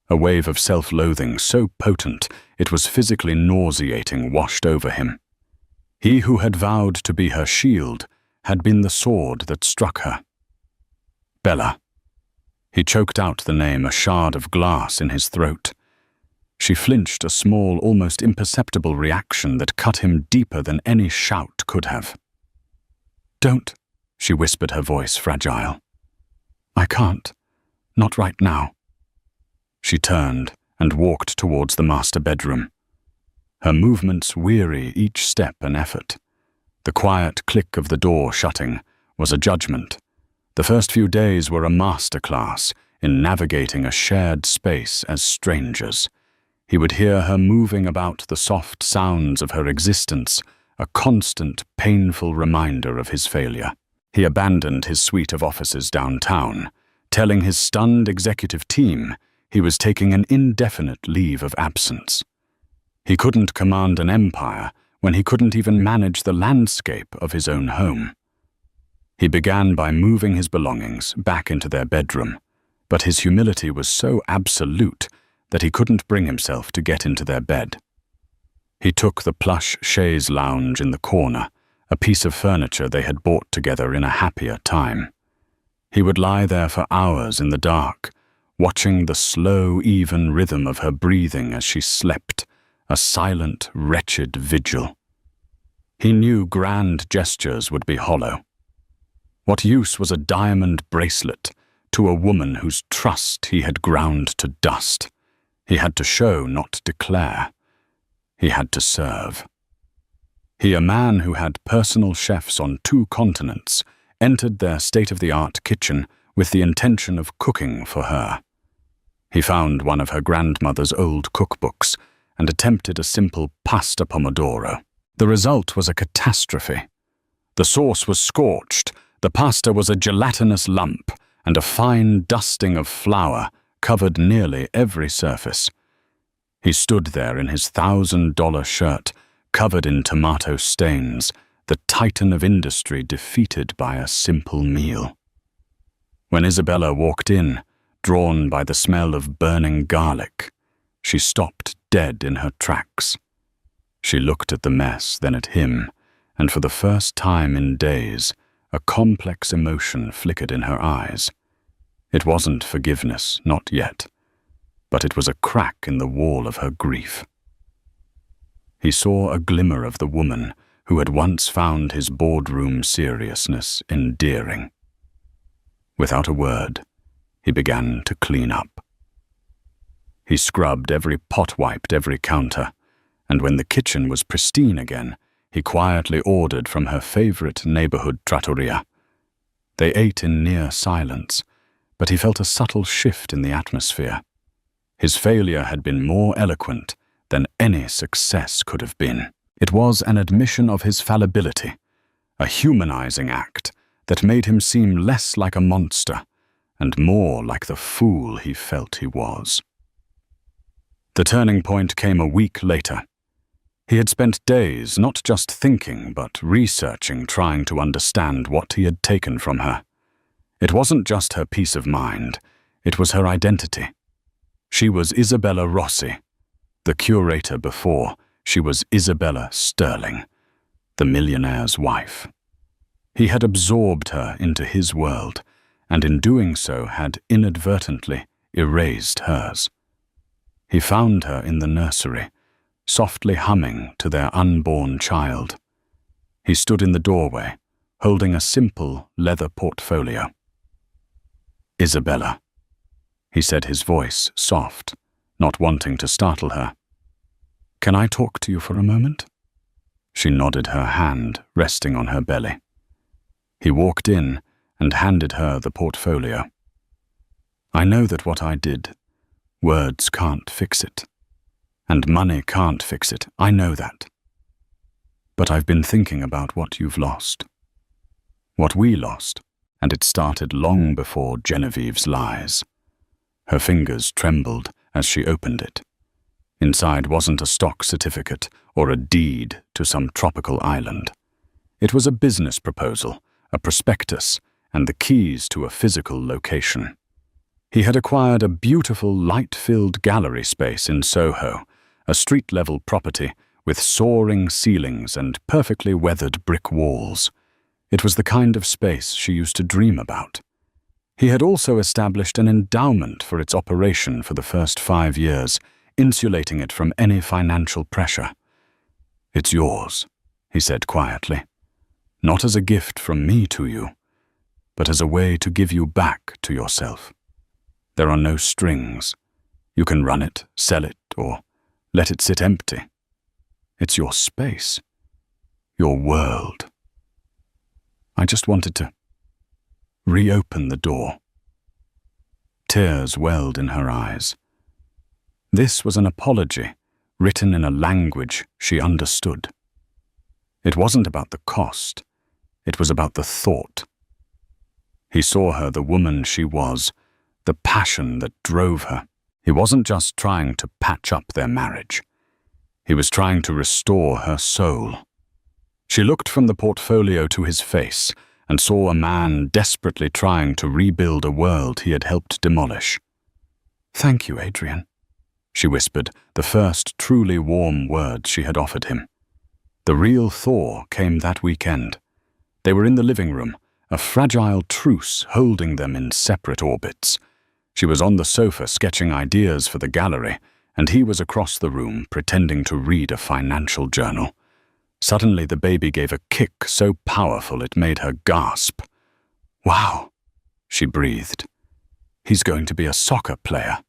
A wave of self-loathing so potent it was physically nauseating washed over him. He who had vowed to be her shield had been the sword that struck her. Bella. He choked out the name, a shard of glass in his throat. She flinched, a small, almost imperceptible reaction that cut him deeper than any shout could have. "Don't," she whispered, her voice fragile. "I can't. Not right now." She turned and walked towards the master bedroom. Her movements weary, each step an effort. The quiet click of the door shutting was a judgment. The first few days were a masterclass in navigating a shared space as strangers. He would hear her moving about, the soft sounds of her existence, a constant, painful reminder of his failure. He abandoned his suite of offices downtown, telling his stunned executive team he was taking an indefinite leave of absence. He couldn't command an empire when he couldn't even manage the landscape of his own home. He began by moving his belongings back into their bedroom, but his humility was so absolute that he couldn't bring himself to get into their bed. He took the plush chaise lounge in the corner, a piece of furniture they had bought together in a happier time. He would lie there for hours in the dark, watching the slow, even rhythm of her breathing as she slept, a silent, wretched vigil. He knew grand gestures would be hollow. What use was a diamond bracelet to a woman whose trust he had ground to dust? He had to show, not declare. He had to serve. He, a man who had personal chefs on 2 continents, entered their state-of-the-art kitchen with the intention of cooking for her. He found one of her grandmother's old cookbooks and attempted a simple pasta pomodoro. The result was a catastrophe. The sauce was scorched, the pasta was a gelatinous lump, and a fine dusting of flour covered nearly every surface. He stood there in his $1,000 shirt, covered in tomato stains, the titan of industry defeated by a simple meal. When Isabella walked in, drawn by the smell of burning garlic, she stopped dead in her tracks. She looked at the mess, then at him, and for the first time in days, a complex emotion flickered in her eyes. It wasn't forgiveness, not yet, but it was a crack in the wall of her grief. He saw a glimmer of the woman who had once found his boardroom seriousness endearing. Without a word, he began to clean up. He scrubbed every pot, wiped every counter, and when the kitchen was pristine again, he quietly ordered from her favorite neighborhood trattoria. They ate in near silence, but he felt a subtle shift in the atmosphere. His failure had been more eloquent than any success could have been. It was an admission of his fallibility, a humanizing act that made him seem less like a monster and more like the fool he felt he was. The turning point came a week later. He had spent days not just thinking but researching, trying to understand what he had taken from her. It wasn't just her peace of mind, it was her identity. She was Isabella Rossi. The curator before, she was Isabella Sterling, the millionaire's wife. He had absorbed her into his world, and in doing so had inadvertently erased hers. He found her in the nursery, softly humming to their unborn child. He stood in the doorway, holding a simple leather portfolio. "Isabella," he said, his voice soft, not wanting to startle her. "Can I talk to you for a moment?" She nodded, her hand resting on her belly. He walked in and handed her the portfolio. "I know that what I did, words can't fix it. And money can't fix it, I know that. But I've been thinking about what you've lost. What we lost, and it started long before Genevieve's lies." Her fingers trembled as she opened it. Inside wasn't a stock certificate or a deed to some tropical island. It was a business proposal, a prospectus, and the keys to a physical location. He had acquired a beautiful light-filled gallery space in Soho, a street-level property with soaring ceilings and perfectly weathered brick walls. It was the kind of space she used to dream about. He had also established an endowment for its operation for the first 5 years, insulating it from any financial pressure. "It's yours," he said quietly. "Not as a gift from me to you, but as a way to give you back to yourself. There are no strings. You can run it, sell it, or let it sit empty. It's your space, your world. I just wanted to reopen the door." Tears welled in her eyes. This was an apology, written in a language she understood. It wasn't about the cost, it was about the thought. He saw her the woman she was, the passion that drove her. He wasn't just trying to patch up their marriage. He was trying to restore her soul. She looked from the portfolio to his face and saw a man desperately trying to rebuild a world he had helped demolish. "Thank you, Adrian," she whispered, the first truly warm words she had offered him. The real thaw came that weekend. They were in the living room, a fragile truce holding them in separate orbits. She was on the sofa sketching ideas for the gallery, and he was across the room pretending to read a financial journal. Suddenly the baby gave a kick so powerful it made her gasp. "Wow," she breathed. "He's going to be a soccer player."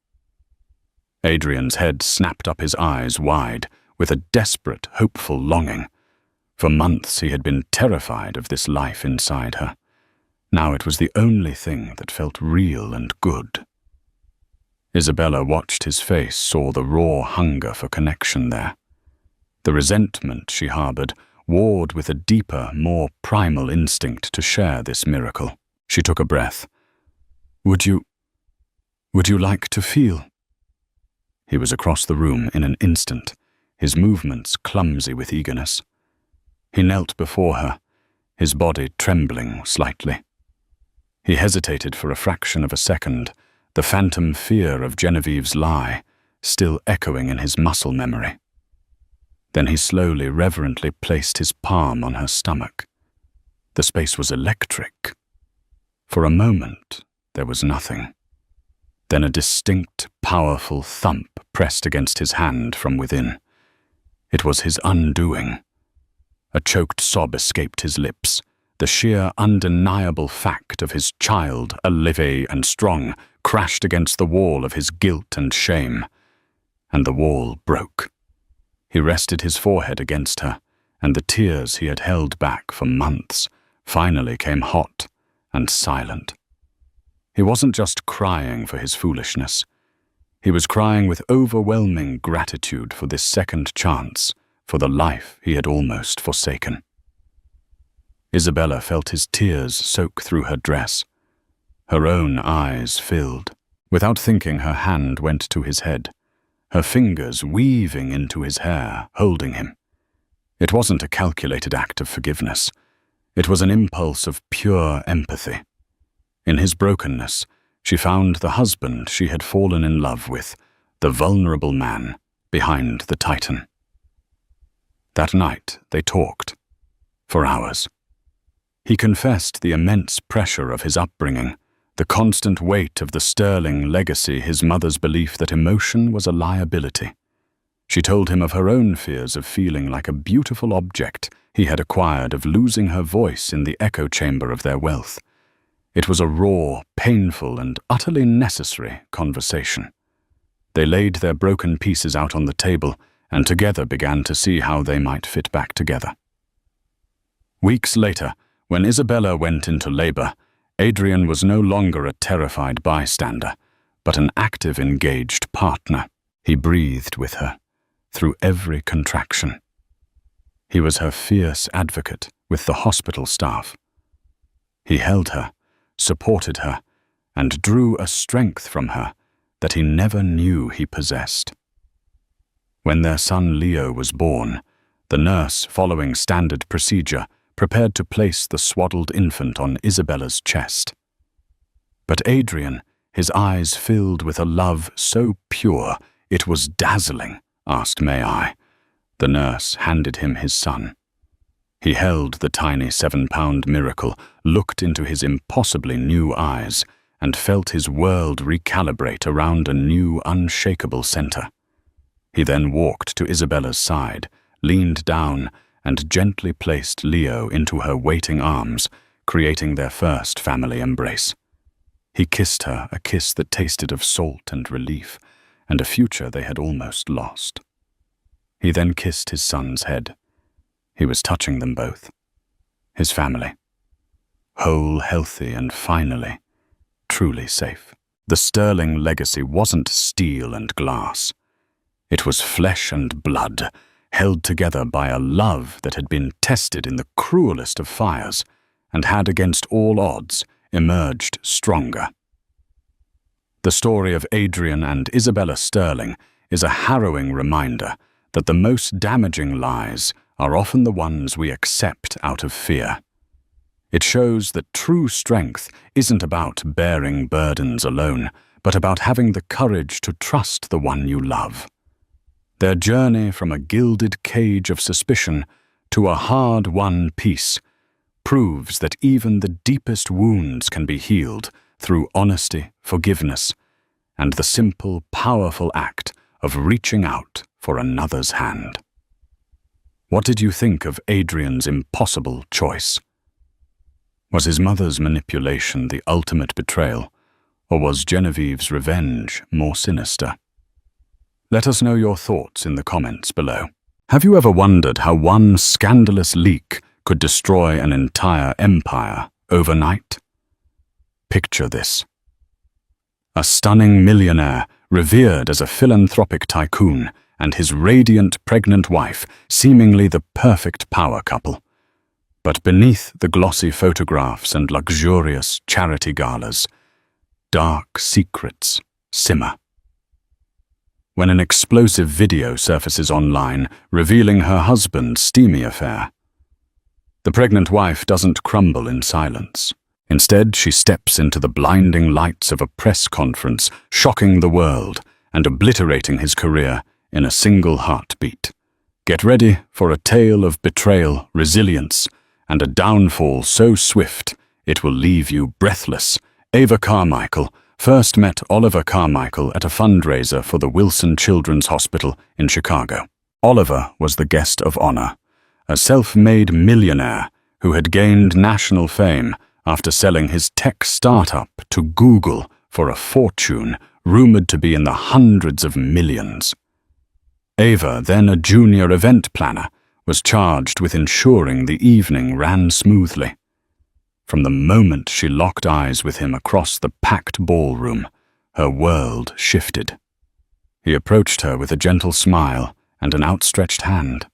Adrian's head snapped up, his eyes wide, with a desperate, hopeful longing. For months he had been terrified of this life inside her. Now it was the only thing that felt real and good. Isabella watched his face, saw the raw hunger for connection there. The resentment she harbored warred with a deeper, more primal instinct to share this miracle. She took a breath. Would you like to feel?" He was across the room in an instant, his movements clumsy with eagerness. He knelt before her, his body trembling slightly. He hesitated for a fraction of a second, the phantom fear of Genevieve's lie still echoing in his muscle memory. Then he slowly, reverently placed his palm on her stomach. The space was electric. For a moment, there was nothing. Then a distinct, powerful thump pressed against his hand from within. It was his undoing. A choked sob escaped his lips. The sheer, undeniable fact of his child, alive and strong, crashed against the wall of his guilt and shame. And the wall broke. He rested his forehead against her, and the tears he had held back for months finally came hot and silent. He wasn't just crying for his foolishness. He was crying with overwhelming gratitude for this second chance, for the life he had almost forsaken. Isabella felt his tears soak through her dress. Her own eyes filled. Without thinking, her hand went to his head, her fingers weaving into his hair, holding him. It wasn't a calculated act of forgiveness. It was an impulse of pure empathy. In his brokenness, she found the husband she had fallen in love with, the vulnerable man behind the Titan. That night, they talked. For hours. He confessed the immense pressure of his upbringing, the constant weight of the sterling legacy, his mother's belief that emotion was a liability. She told him of her own fears of feeling like a beautiful object he had acquired, of losing her voice in the echo chamber of their wealth. It was a raw, painful, and utterly necessary conversation. They laid their broken pieces out on the table and together began to see how they might fit back together. Weeks later, when Isabella went into labor, Adrian was no longer a terrified bystander, but an active, engaged partner. He breathed with her, through every contraction. He was her fierce advocate with the hospital staff. He held her, supported her, and drew a strength from her that he never knew he possessed. When their son Leo was born, the nurse, following standard procedure, prepared to place the swaddled infant on Isabella's chest. But Adrian, his eyes filled with a love so pure it was dazzling, asked, "May I?" The nurse handed him his son. He held the tiny 7-pound miracle, looked into his impossibly new eyes, and felt his world recalibrate around a new, unshakable center. He then walked to Isabella's side, leaned down, and gently placed Leo into her waiting arms, creating their first family embrace. He kissed her, a kiss that tasted of salt and relief, and a future they had almost lost. He then kissed his son's head. He was touching them both. His family. Whole, healthy, and finally, truly safe. The sterling legacy wasn't steel and glass. It was flesh and blood, held together by a love that had been tested in the cruelest of fires and had, against all odds, emerged stronger. The story of Adrian and Isabella Sterling is a harrowing reminder that the most damaging lies are often the ones we accept out of fear. It shows that true strength isn't about bearing burdens alone, but about having the courage to trust the one you love. Their journey from a gilded cage of suspicion to a hard-won peace proves that even the deepest wounds can be healed through honesty, forgiveness, and the simple, powerful act of reaching out for another's hand. What did you think of Adrian's impossible choice? Was his mother's manipulation the ultimate betrayal, or was Genevieve's revenge more sinister? Let us know your thoughts in the comments below. Have you ever wondered how one scandalous leak could destroy an entire empire overnight? Picture this. A stunning millionaire, revered as a philanthropic tycoon and his radiant pregnant wife, seemingly the perfect power couple. But beneath the glossy photographs and luxurious charity galas, dark secrets simmer. When an explosive video surfaces online revealing her husband's steamy affair, the pregnant wife doesn't crumble in silence. Instead, she steps into the blinding lights of a press conference, shocking the world and obliterating his career in a single heartbeat. Get ready for a tale of betrayal, resilience, and a downfall so swift it will leave you breathless. Ava Carmichael first met Oliver Carmichael at a fundraiser for the Wilson Children's Hospital in Chicago. Oliver was the guest of honor, a self-made millionaire who had gained national fame after selling his tech startup to Google for a fortune rumored to be in the hundreds of millions. Ava, then a junior event planner, was charged with ensuring the evening ran smoothly. From the moment she locked eyes with him across the packed ballroom, her world shifted. He approached her with a gentle smile and an outstretched hand.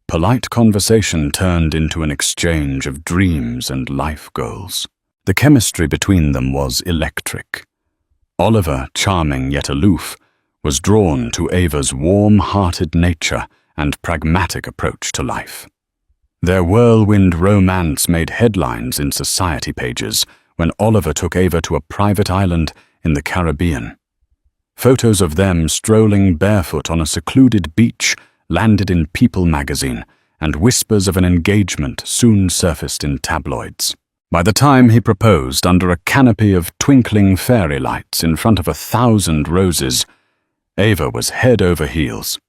Polite conversation turned into an exchange of dreams and life goals. The chemistry between them was electric. Oliver, charming yet aloof, was drawn to Ava's warm-hearted nature and pragmatic approach to life. Their whirlwind romance made headlines in society pages when Oliver took Ava to a private island in the Caribbean. Photos of them strolling barefoot on a secluded beach landed in People magazine, and whispers of an engagement soon surfaced in tabloids. By the time he proposed under a canopy of twinkling fairy lights in front of 1,000 roses, Ava was head over heels.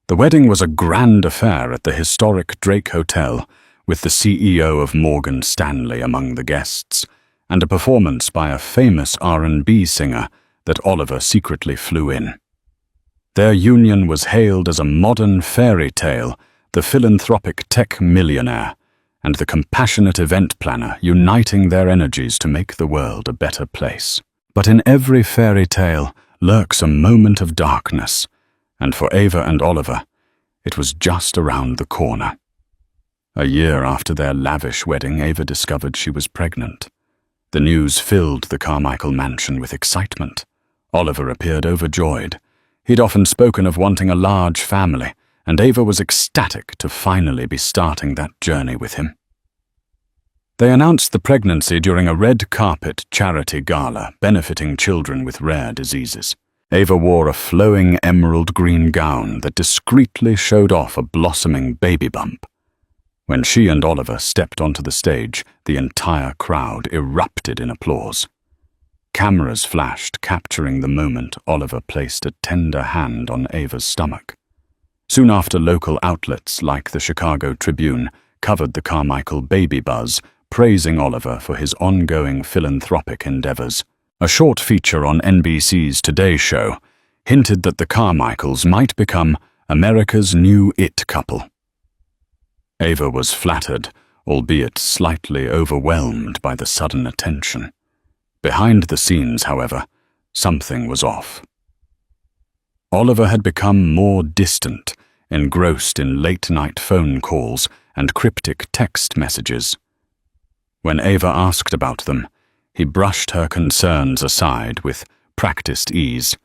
The wedding was a grand affair at the historic Drake Hotel, with the CEO of Morgan Stanley among the guests, and a performance by a famous R&B singer that Oliver secretly flew in. Their union was hailed as a modern fairy tale, the philanthropic tech millionaire and the compassionate event planner uniting their energies to make the world a better place. But in every fairy tale lurks a moment of darkness, and for Ava and Oliver, it was just around the corner. A year after their lavish wedding, Ava discovered she was pregnant. The news filled the Carmichael mansion with excitement. Oliver appeared overjoyed. He'd often spoken of wanting a large family, and Ava was ecstatic to finally be starting that journey with him. They announced the pregnancy during a red carpet charity gala benefiting children with rare diseases. Ava wore a flowing emerald green gown that discreetly showed off a blossoming baby bump. When she and Oliver stepped onto the stage, the entire crowd erupted in applause. Cameras flashed, capturing the moment Oliver placed a tender hand on Ava's stomach. Soon after, local outlets like the Chicago Tribune covered the Carmichael baby buzz, praising Oliver for his ongoing philanthropic endeavors. A short feature on NBC's Today Show hinted that the Carmichaels might become America's new it couple. Ava was flattered, albeit slightly overwhelmed by the sudden attention. Behind the scenes, however, something was off. Oliver had become more distant, engrossed in late-night phone calls and cryptic text messages. When Ava asked about them, he brushed her concerns aside with practiced ease.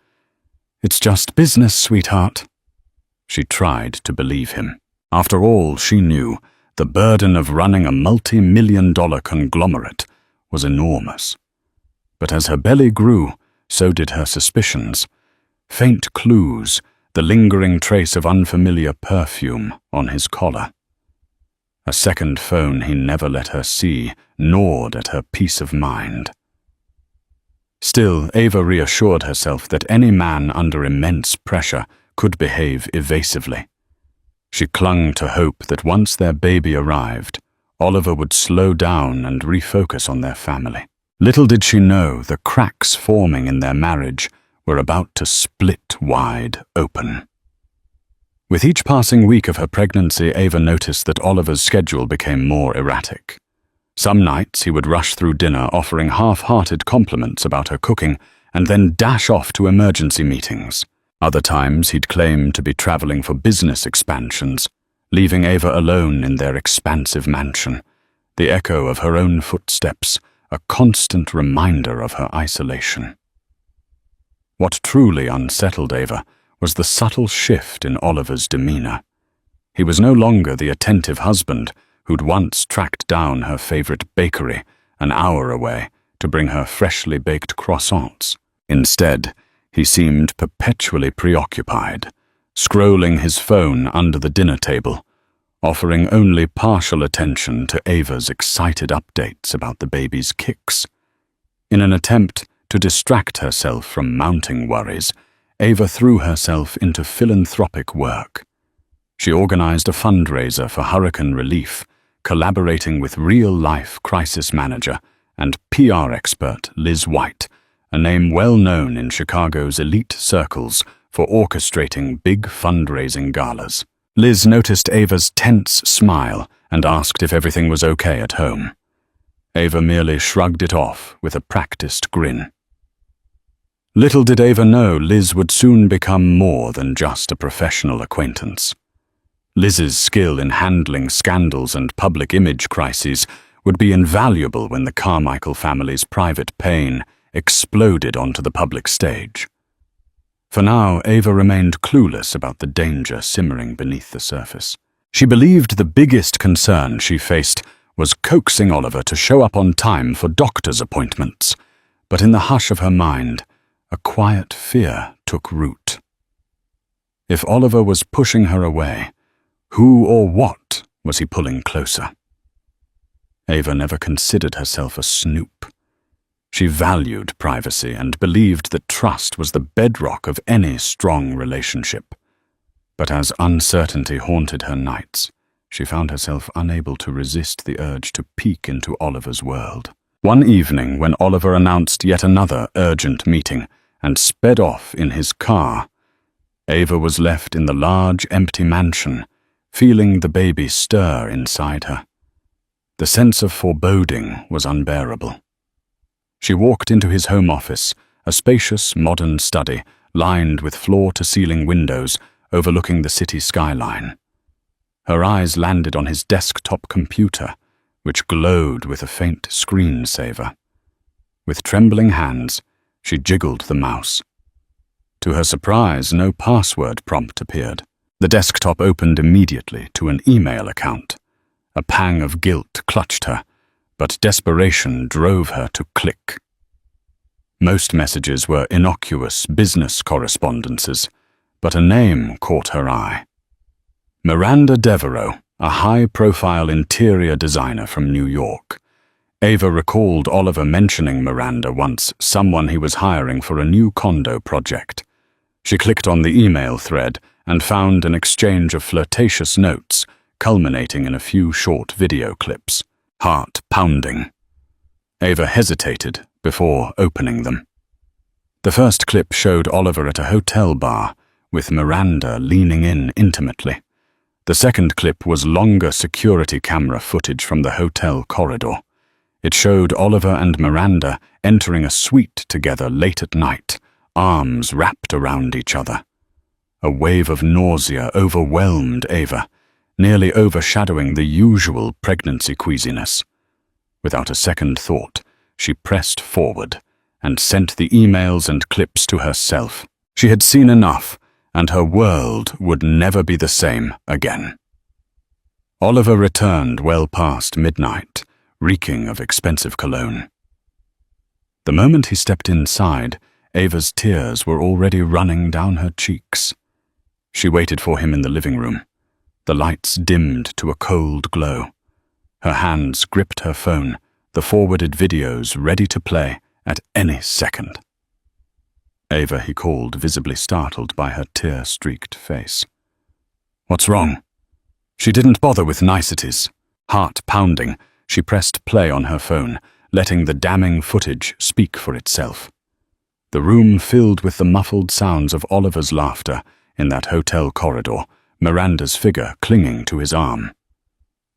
"It's just business, sweetheart." She tried to believe him. After all, she knew the burden of running a multi-million-dollar conglomerate was enormous. But as her belly grew, so did her suspicions. Faint clues, the lingering trace of unfamiliar perfume on his collar. A second phone he never let her see gnawed at her peace of mind. Still, Ava reassured herself that any man under immense pressure could behave evasively. She clung to hope that once their baby arrived, Oliver would slow down and refocus on their family. Little did she know the cracks forming in their marriage were about to split wide open. With each passing week of her pregnancy, Ava noticed that Oliver's schedule became more erratic. Some nights he would rush through dinner offering half-hearted compliments about her cooking and then dash off to emergency meetings. Other times he'd claim to be traveling for business expansions, leaving Ava alone in their expansive mansion, the echo of her own footsteps, a constant reminder of her isolation. What truly unsettled Ava was the subtle shift in Oliver's demeanor. He was no longer the attentive husband who'd once tracked down her favorite bakery an hour away to bring her freshly baked croissants. Instead, he seemed perpetually preoccupied, scrolling his phone under the dinner table, offering only partial attention to Ava's excited updates about the baby's kicks. In an attempt to distract herself from mounting worries, Ava threw herself into philanthropic work. She organized a fundraiser for hurricane relief, collaborating with real-life crisis manager and PR expert Liz White, a name well known in Chicago's elite circles for orchestrating big fundraising galas. Liz noticed Ava's tense smile and asked if everything was okay at home. Ava merely shrugged it off with a practiced grin. Little did Ava know Liz would soon become more than just a professional acquaintance. Liz's skill in handling scandals and public image crises would be invaluable when the Carmichael family's private pain exploded onto the public stage. For now, Ava remained clueless about the danger simmering beneath the surface. She believed the biggest concern she faced was coaxing Oliver to show up on time for doctor's appointments, but in the hush of her mind, a quiet fear took root. If Oliver was pushing her away, who or what was he pulling closer? Ava never considered herself a snoop. She valued privacy and believed that trust was the bedrock of any strong relationship. But as uncertainty haunted her nights, she found herself unable to resist the urge to peek into Oliver's world. One evening, when Oliver announced yet another urgent meeting and sped off in his car, Ava was left in the large, empty mansion, feeling the baby stir inside her. The sense of foreboding was unbearable. She walked into his home office, a spacious, modern study lined with floor-to-ceiling windows overlooking the city skyline. Her eyes landed on his desktop computer, which glowed with a faint screensaver. With trembling hands, she jiggled the mouse. To her surprise, no password prompt appeared. The desktop opened immediately to an email account. A pang of guilt clutched her, but desperation drove her to click. Most messages were innocuous business correspondences, but a name caught her eye. Miranda Devereaux, a high-profile interior designer from New York. Ava recalled Oliver mentioning Miranda once, someone he was hiring for a new condo project. She clicked on the email thread and found an exchange of flirtatious notes, culminating in a few short video clips. Heart pounding. Ava hesitated before opening them. The first clip showed Oliver at a hotel bar, with Miranda leaning in intimately. The second clip was longer security camera footage from the hotel corridor. It showed Oliver and Miranda entering a suite together late at night, arms wrapped around each other. A wave of nausea overwhelmed Ava, nearly overshadowing the usual pregnancy queasiness. Without a second thought, she pressed forward and sent the emails and clips to herself. She had seen enough, and her world would never be the same again. Oliver returned well past midnight, reeking of expensive cologne. The moment he stepped inside, Ava's tears were already running down her cheeks. She waited for him in the living room. The lights dimmed to a cold glow. Her hands gripped her phone, the forwarded videos ready to play at any second. Ava, he called, visibly startled by her tear-streaked face. "What's wrong?" She didn't bother with niceties. Heart pounding, she pressed play on her phone, letting the damning footage speak for itself. The room filled with the muffled sounds of Oliver's laughter in that hotel corridor, Miranda's figure clinging to his arm.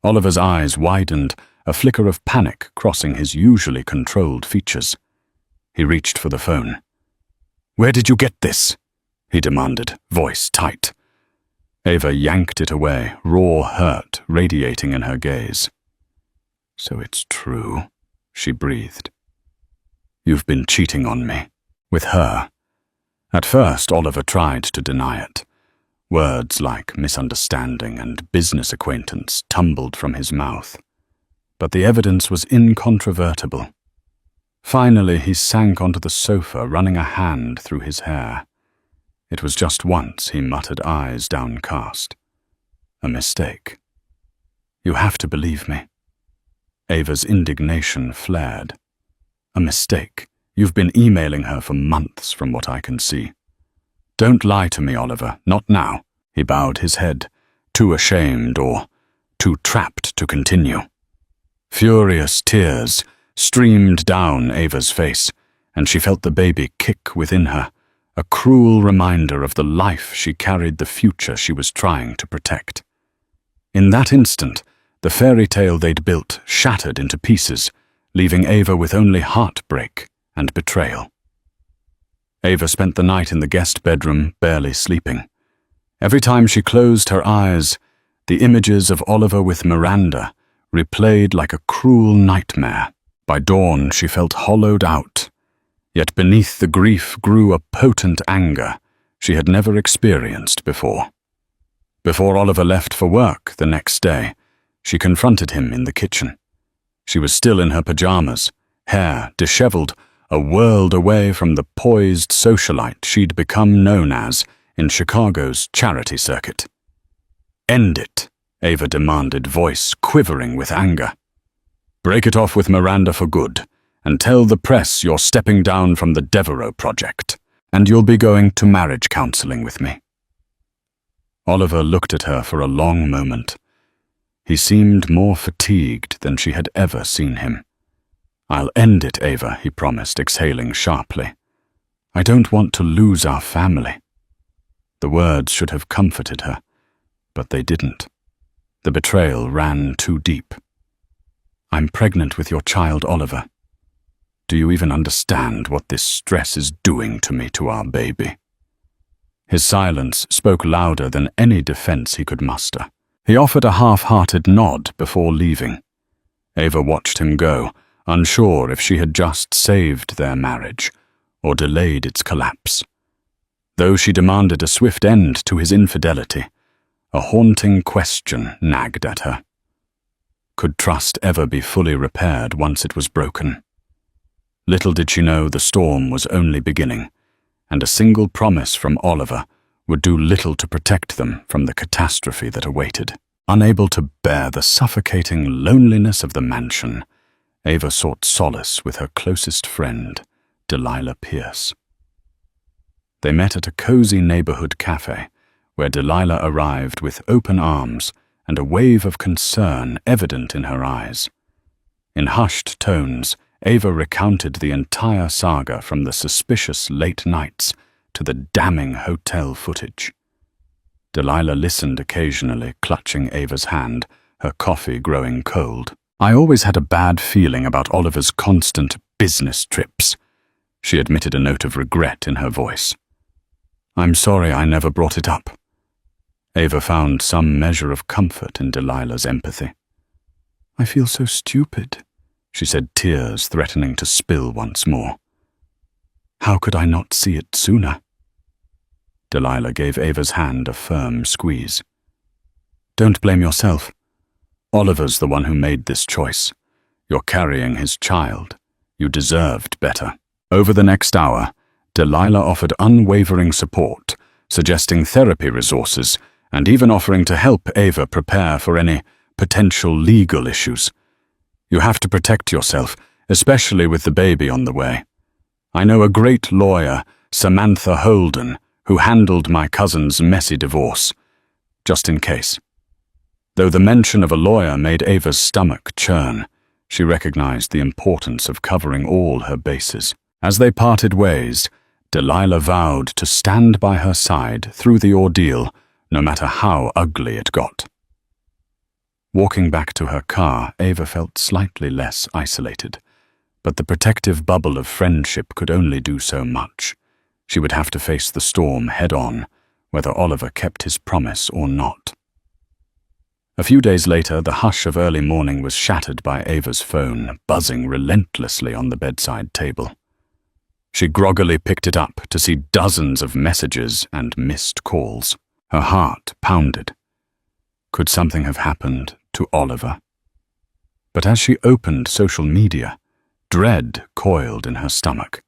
Oliver's eyes widened, a flicker of panic crossing his usually controlled features. He reached for the phone. "Where did you get this?" he demanded, voice tight. Ava yanked it away, raw hurt radiating in her gaze. So it's true, she breathed. You've been cheating on me. With her. At first, Oliver tried to deny it. Words like misunderstanding and business acquaintance tumbled from his mouth. But the evidence was incontrovertible. Finally, he sank onto the sofa, running a hand through his hair. It was just once he muttered, eyes downcast. A mistake. You have to believe me. Ava's indignation flared. A mistake. You've been emailing her for months, from what I can see. Don't lie to me, Oliver. Not now. He bowed his head, too ashamed or too trapped to continue. Furious tears streamed down Ava's face, and she felt the baby kick within her, a cruel reminder of the life she carried, the future she was trying to protect. In that instant, the fairy tale they'd built shattered into pieces, leaving Ava with only heartbreak and betrayal. Ava spent the night in the guest bedroom, barely sleeping. Every time she closed her eyes, the images of Oliver with Miranda replayed like a cruel nightmare. By dawn, she felt hollowed out, yet beneath the grief grew a potent anger she had never experienced before. Before Oliver left for work the next day, she confronted him in the kitchen. She was still in her pajamas, hair disheveled, a world away from the poised socialite she'd become known as in Chicago's charity circuit. End it, Ava demanded, voice quivering with anger. Break it off with Miranda for good, and tell the press you're stepping down from the Devereaux project, and you'll be going to marriage counseling with me. Oliver looked at her for a long moment. He seemed more fatigued than she had ever seen him. I'll end it, Ava, he promised, exhaling sharply. I don't want to lose our family. The words should have comforted her, but they didn't. The betrayal ran too deep. I'm pregnant with your child, Oliver. Do you even understand what this stress is doing to me, to our baby? His silence spoke louder than any defense he could muster. He offered a half-hearted nod before leaving. Ava watched him go, unsure if she had just saved their marriage or delayed its collapse. Though she demanded a swift end to his infidelity, a haunting question nagged at her. Could trust ever be fully repaired once it was broken? Little did she know the storm was only beginning, and a single promise from Oliver would do little to protect them from the catastrophe that awaited. Unable to bear the suffocating loneliness of the mansion, Ava sought solace with her closest friend, Delilah Pierce. They met at a cozy neighborhood cafe, where Delilah arrived with open arms and a wave of concern evident in her eyes. In hushed tones, Ava recounted the entire saga, from the suspicious late nights to the damning hotel footage. Delilah listened occasionally, clutching Ava's hand, her coffee growing cold. I always had a bad feeling about Oliver's constant business trips, she admitted, a note of regret in her voice. I'm sorry I never brought it up. Ava found some measure of comfort in Delilah's empathy. I feel so stupid, she said, tears threatening to spill once more. How could I not see it sooner? Delilah gave Ava's hand a firm squeeze. Don't blame yourself. Oliver's the one who made this choice. You're carrying his child. You deserved better. Over the next hour, Delilah offered unwavering support, suggesting therapy resources, and even offering to help Ava prepare for any potential legal issues. You have to protect yourself, especially with the baby on the way. I know a great lawyer, Samantha Holden, who handled my cousin's messy divorce, just in case. Though the mention of a lawyer made Ava's stomach churn, she recognized the importance of covering all her bases. As they parted ways, Delilah vowed to stand by her side through the ordeal, no matter how ugly it got. Walking back to her car, Ava felt slightly less isolated, but the protective bubble of friendship could only do so much. She would have to face the storm head-on, whether Oliver kept his promise or not. A few days later, the hush of early morning was shattered by Ava's phone, buzzing relentlessly on the bedside table. She groggily picked it up to see dozens of messages and missed calls. Her heart pounded. Could something have happened to Oliver? But as she opened social media, dread coiled in her stomach.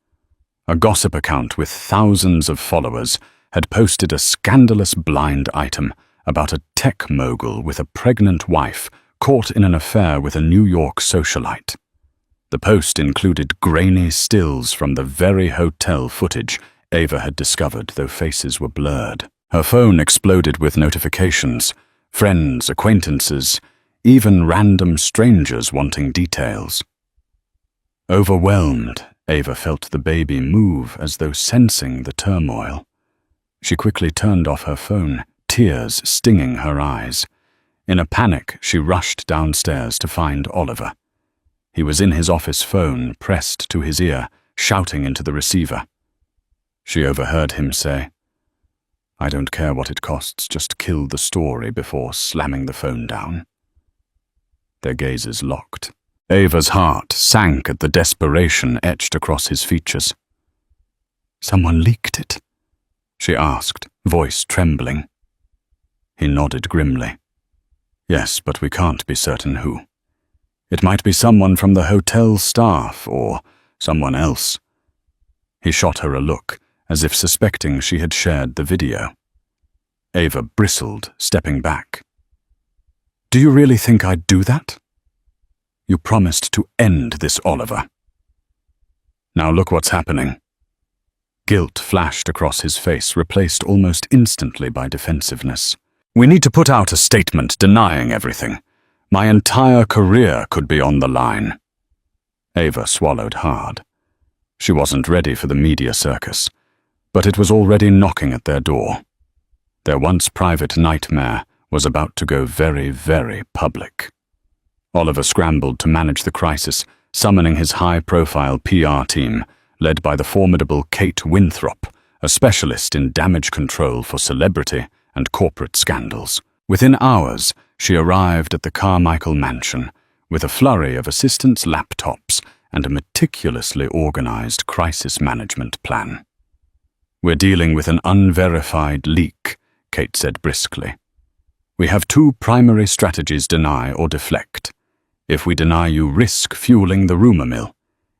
A gossip account with thousands of followers had posted a scandalous blind item about a tech mogul with a pregnant wife caught in an affair with a New York socialite. The post included grainy stills from the very hotel footage Ava had discovered, though faces were blurred. Her phone exploded with notifications, friends, acquaintances, even random strangers wanting details. Overwhelmed, Ava felt the baby move as though sensing the turmoil. She quickly turned off her phone, tears stinging her eyes. In a panic, she rushed downstairs to find Oliver. He was in his office phone, pressed to his ear, shouting into the receiver. She overheard him say, "I don't care what it costs, just kill the story," before slamming the phone down. Their gazes locked. Ava's heart sank at the desperation etched across his features. "Someone leaked it?" she asked, voice trembling. He nodded grimly. "Yes, but we can't be certain who. It might be someone from the hotel staff or someone else." He shot her a look, as if suspecting she had shared the video. Ava bristled, stepping back. "Do you really think I'd do that? You promised to end this, Oliver. Now look what's happening." Guilt flashed across his face, replaced almost instantly by defensiveness. "We need to put out a statement denying everything. My entire career could be on the line." Ava swallowed hard. She wasn't ready for the media circus, but it was already knocking at their door. Their once private nightmare was about to go very, very public. Oliver scrambled to manage the crisis, summoning his high-profile PR team, led by the formidable Kate Winthrop, a specialist in damage control for celebrity and corporate scandals. Within hours, she arrived at the Carmichael mansion with a flurry of assistants' laptops and a meticulously organized crisis management plan. "We're dealing with an unverified leak," Kate said briskly. "We have two primary strategies: deny or deflect. If we deny, you risk fueling the rumor mill.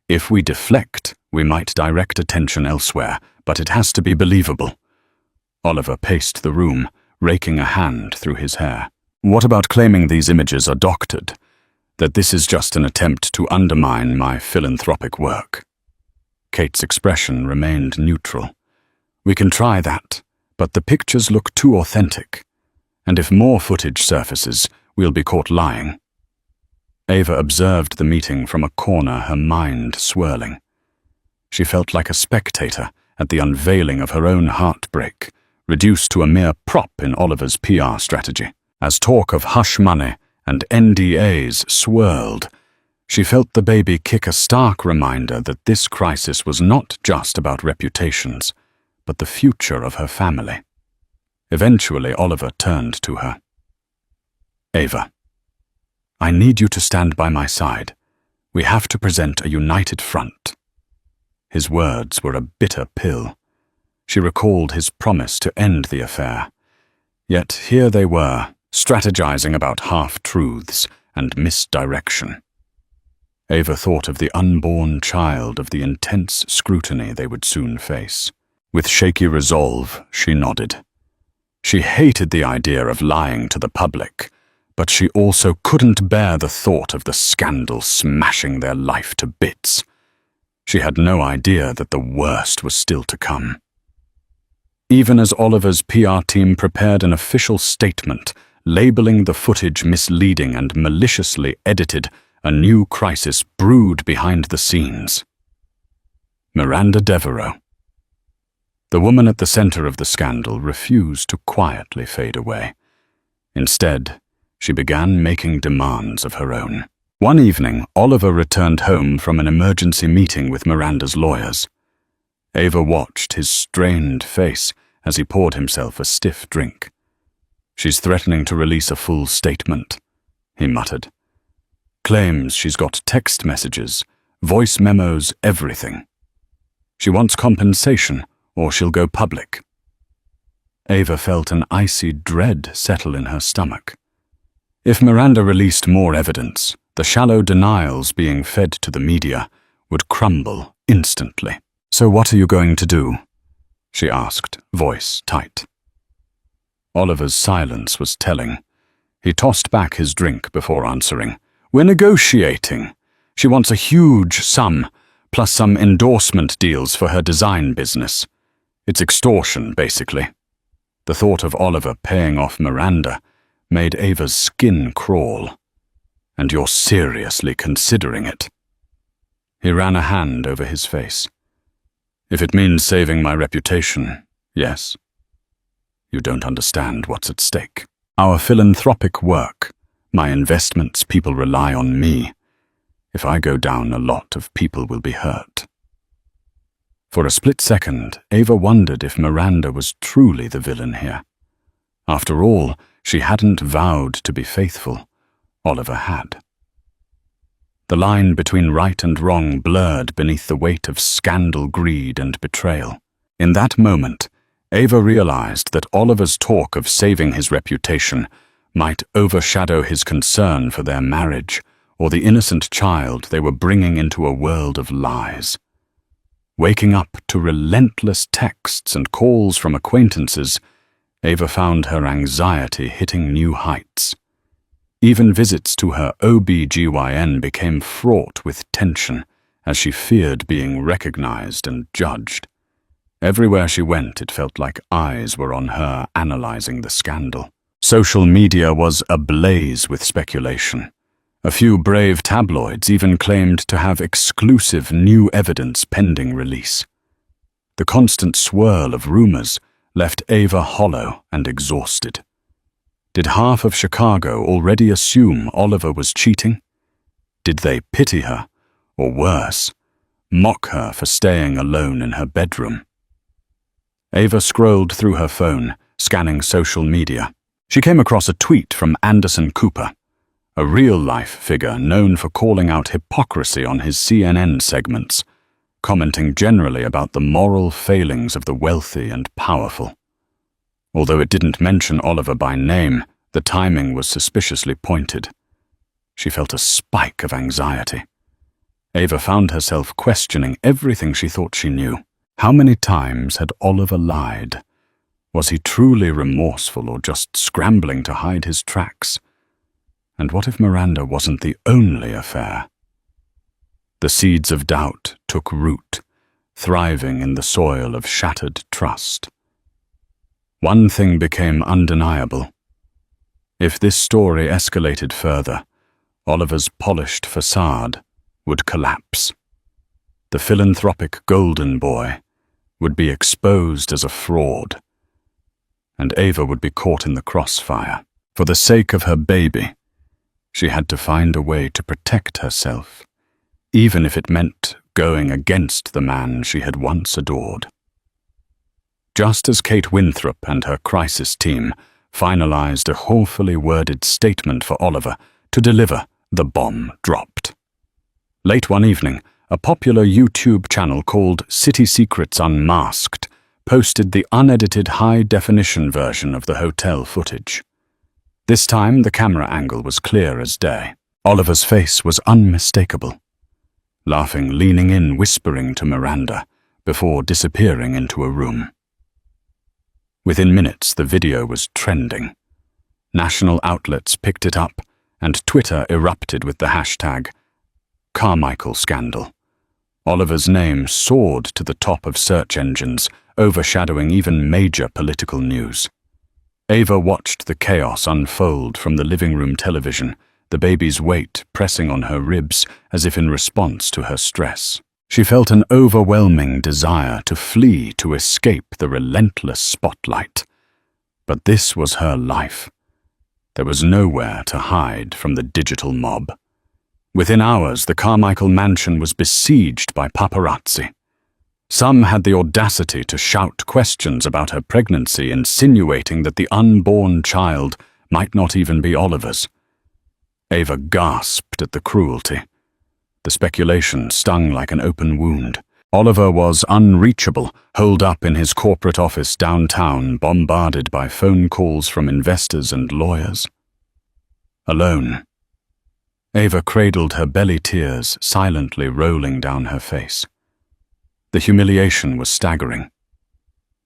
If we deflect, we might direct attention elsewhere, but it has to be believable." Oliver paced the room, raking a hand through his hair. "What about claiming these images are doctored? That this is just an attempt to undermine my philanthropic work?" Kate's expression remained neutral. "We can try that, but the pictures look too authentic. And if more footage surfaces, we'll be caught lying." Ava observed the meeting from a corner, her mind swirling. She felt like a spectator at the unveiling of her own heartbreak, reduced to a mere prop in Oliver's PR strategy. As talk of hush money and NDAs swirled, she felt the baby kick a stark reminder that this crisis was not just about reputations, but the future of her family. Eventually, Oliver turned to her. "Ava, I need you to stand by my side. We have to present a united front." His words were a bitter pill. She recalled his promise to end the affair. Yet here they were, strategizing about half-truths and misdirection. Ava thought of the unborn child, of the intense scrutiny they would soon face. With shaky resolve, she nodded. She hated the idea of lying to the public, but she also couldn't bear the thought of the scandal smashing their life to bits. She had no idea that the worst was still to come. Even as Oliver's PR team prepared an official statement labeling the footage misleading and maliciously edited, a new crisis brewed behind the scenes. Miranda Devereaux. The woman at the center of the scandal refused to quietly fade away. Instead, she began making demands of her own. One evening, Oliver returned home from an emergency meeting with Miranda's lawyers. Ava watched his strained face as he poured himself a stiff drink. "She's threatening to release a full statement," he muttered. "Claims she's got text messages, voice memos, everything. She wants compensation, or she'll go public." Ava felt an icy dread settle in her stomach. If Miranda released more evidence, the shallow denials being fed to the media would crumble instantly. "So what are you going to do?" she asked, voice tight. Oliver's silence was telling. He tossed back his drink before answering. "We're negotiating. She wants a huge sum, plus some endorsement deals for her design business. It's extortion, basically." The thought of Oliver paying off Miranda made Ava's skin crawl. "And you're seriously considering it?" He ran a hand over his face. "If it means saving my reputation, yes. You don't understand what's at stake. Our philanthropic work, my investments, people rely on me. If I go down, a lot of people will be hurt." For a split second, Ava wondered if Miranda was truly the villain here. After all, she hadn't vowed to be faithful. Oliver had. The line between right and wrong blurred beneath the weight of scandal, greed, and betrayal. In that moment, Ava realized that Oliver's talk of saving his reputation might overshadow his concern for their marriage or the innocent child they were bringing into a world of lies. Waking up to relentless texts and calls from acquaintances, Ava found her anxiety hitting new heights. Even visits to her OB/GYN became fraught with tension as she feared being recognized and judged. Everywhere she went, it felt like eyes were on her analyzing the scandal. Social media was ablaze with speculation. A few brave tabloids even claimed to have exclusive new evidence pending release. The constant swirl of rumors left Ava hollow and exhausted. Did half of Chicago already assume Oliver was cheating? Did they pity her, or worse, mock her for staying alone in her bedroom? Ava scrolled through her phone, scanning social media. She came across a tweet from Anderson Cooper, a real-life figure known for calling out hypocrisy on his CNN segments, commenting generally about the moral failings of the wealthy and powerful. Although it didn't mention Oliver by name, the timing was suspiciously pointed. She felt a spike of anxiety. Ava found herself questioning everything she thought she knew. How many times had Oliver lied? Was he truly remorseful or just scrambling to hide his tracks? And what if Miranda wasn't the only affair? The seeds of doubt took root, thriving in the soil of shattered trust. One thing became undeniable. If this story escalated further, Oliver's polished facade would collapse. The philanthropic golden boy would be exposed as a fraud, and Ava would be caught in the crossfire. For the sake of her baby, she had to find a way to protect herself, even if it meant going against the man she had once adored. Just as Kate Winthrop and her crisis team finalized a hopefully worded statement for Oliver to deliver, the bomb dropped. Late one evening, a popular YouTube channel called City Secrets Unmasked posted the unedited high-definition version of the hotel footage. This time, the camera angle was clear as day. Oliver's face was unmistakable, laughing, leaning in, whispering to Miranda, before disappearing into a room. Within minutes, the video was trending. National outlets picked it up, and Twitter erupted with the hashtag Carmichael Scandal. Oliver's name soared to the top of search engines, overshadowing even major political news. Ava watched the chaos unfold from the living room television, the baby's weight pressing on her ribs as if in response to her stress. She felt an overwhelming desire to flee to escape the relentless spotlight. But this was her life. There was nowhere to hide from the digital mob. Within hours, the Carmichael mansion was besieged by paparazzi. Some had the audacity to shout questions about her pregnancy, insinuating that the unborn child might not even be Oliver's. Ava gasped at the cruelty. The speculation stung like an open wound. Oliver was unreachable, holed up in his corporate office downtown, bombarded by phone calls from investors and lawyers. Alone. Ava cradled her belly tears, silently rolling down her face. The humiliation was staggering.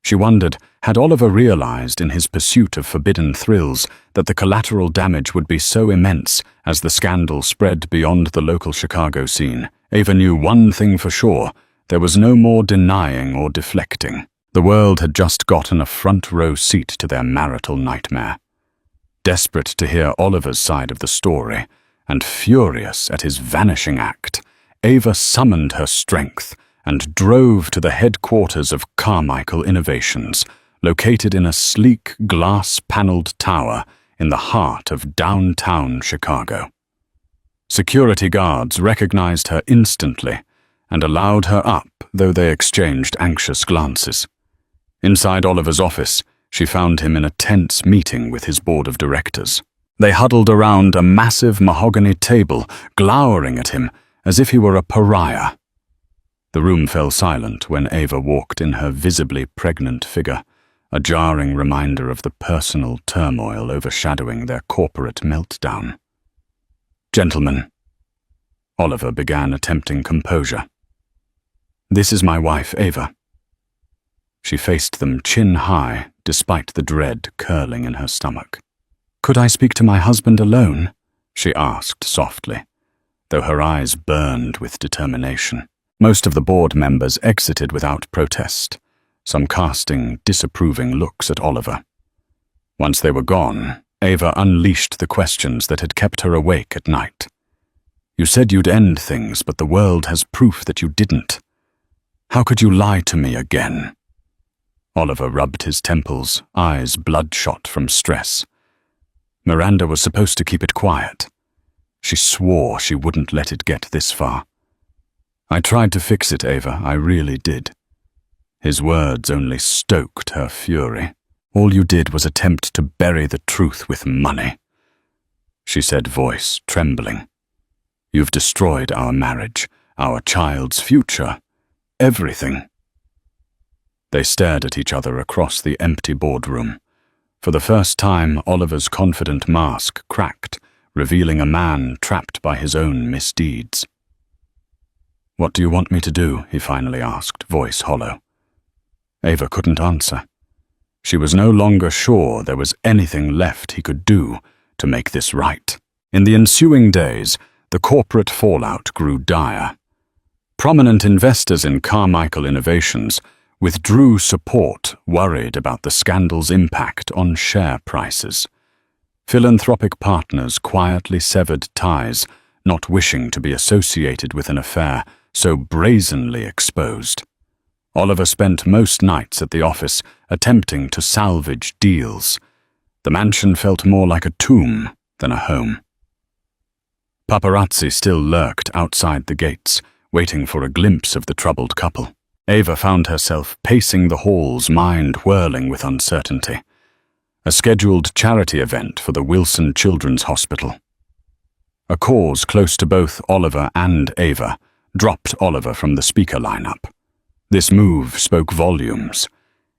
She wondered, had Oliver realized in his pursuit of forbidden thrills that the collateral damage would be so immense as the scandal spread beyond the local Chicago scene? Ava knew one thing for sure: there was no more denying or deflecting. The world had just gotten a front-row seat to their marital nightmare. Desperate to hear Oliver's side of the story, and furious at his vanishing act, Ava summoned her strength and drove to the headquarters of Carmichael Innovations, located in a sleek, glass-paneled tower in the heart of downtown Chicago. Security guards recognized her instantly and allowed her up, though they exchanged anxious glances. Inside Oliver's office, she found him in a tense meeting with his board of directors. They huddled around a massive mahogany table, glowering at him as if he were a pariah. The room fell silent when Ava walked in her visibly pregnant figure, a jarring reminder of the personal turmoil overshadowing their corporate meltdown. "Gentlemen," Oliver began, attempting composure. "This is my wife, Ava." She faced them chin high, despite the dread curling in her stomach. "Could I speak to my husband alone?" she asked softly, though her eyes burned with determination. Most of the board members exited without protest, some casting disapproving looks at Oliver. Once they were gone, Ava unleashed the questions that had kept her awake at night. "You said you'd end things, but the world has proof that you didn't. How could you lie to me again?" Oliver rubbed his temples, eyes bloodshot from stress. Miranda was supposed to keep it quiet. She swore she wouldn't let it get this far. "I tried to fix it, Ava, I really did." His words only stoked her fury. "All you did was attempt to bury the truth with money," she said, voice trembling. "You've destroyed our marriage, our child's future, everything." They stared at each other across the empty boardroom. For the first time, Oliver's confident mask cracked, revealing a man trapped by his own misdeeds. "What do you want me to do?" he finally asked, voice hollow. Ava couldn't answer. She was no longer sure there was anything left he could do to make this right. In the ensuing days, the corporate fallout grew dire. Prominent investors in Carmichael Innovations withdrew support, worried about the scandal's impact on share prices. Philanthropic partners quietly severed ties, not wishing to be associated with an affair so brazenly exposed. Oliver spent most nights at the office attempting to salvage deals. The mansion felt more like a tomb than a home. Paparazzi still lurked outside the gates, waiting for a glimpse of the troubled couple. Ava found herself pacing the halls, mind whirling with uncertainty. A scheduled charity event for the Wilson Children's Hospital. A cause close to both Oliver and Ava dropped Oliver from the speaker lineup. This move spoke volumes.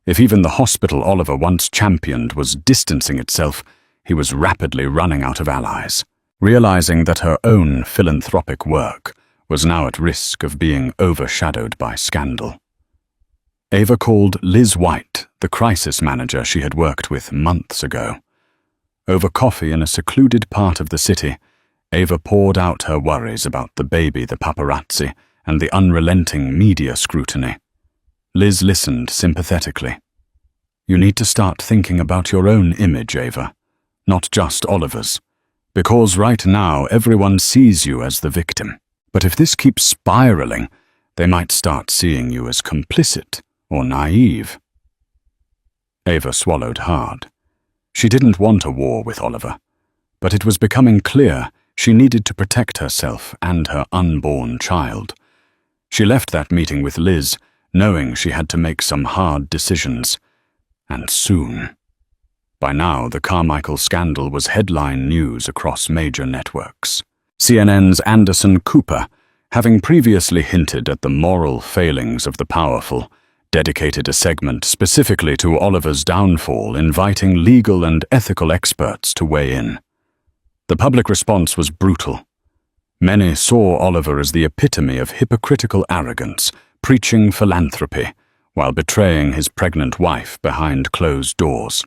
If even the hospital Oliver once championed was distancing itself, he was rapidly running out of allies. Realizing that her own philanthropic work was now at risk of being overshadowed by scandal, Ava called Liz White, the crisis manager she had worked with months ago. Over coffee in a secluded part of the city, Ava poured out her worries about the baby, the paparazzi, and the unrelenting media scrutiny. Liz listened sympathetically. "You need to start thinking about your own image, Ava, not just Oliver's. Because right now everyone sees you as the victim. But if this keeps spiraling, they might start seeing you as complicit or naive." Ava swallowed hard. She didn't want a war with Oliver, but it was becoming clear she needed to protect herself and her unborn child. She left that meeting with Liz, knowing she had to make some hard decisions, and soon. By now, the Carmichael scandal was headline news across major networks. CNN's Anderson Cooper, having previously hinted at the moral failings of the powerful, dedicated a segment specifically to Oliver's downfall, inviting legal and ethical experts to weigh in. The public response was brutal. Many saw Oliver as the epitome of hypocritical arrogance, preaching philanthropy, while betraying his pregnant wife behind closed doors.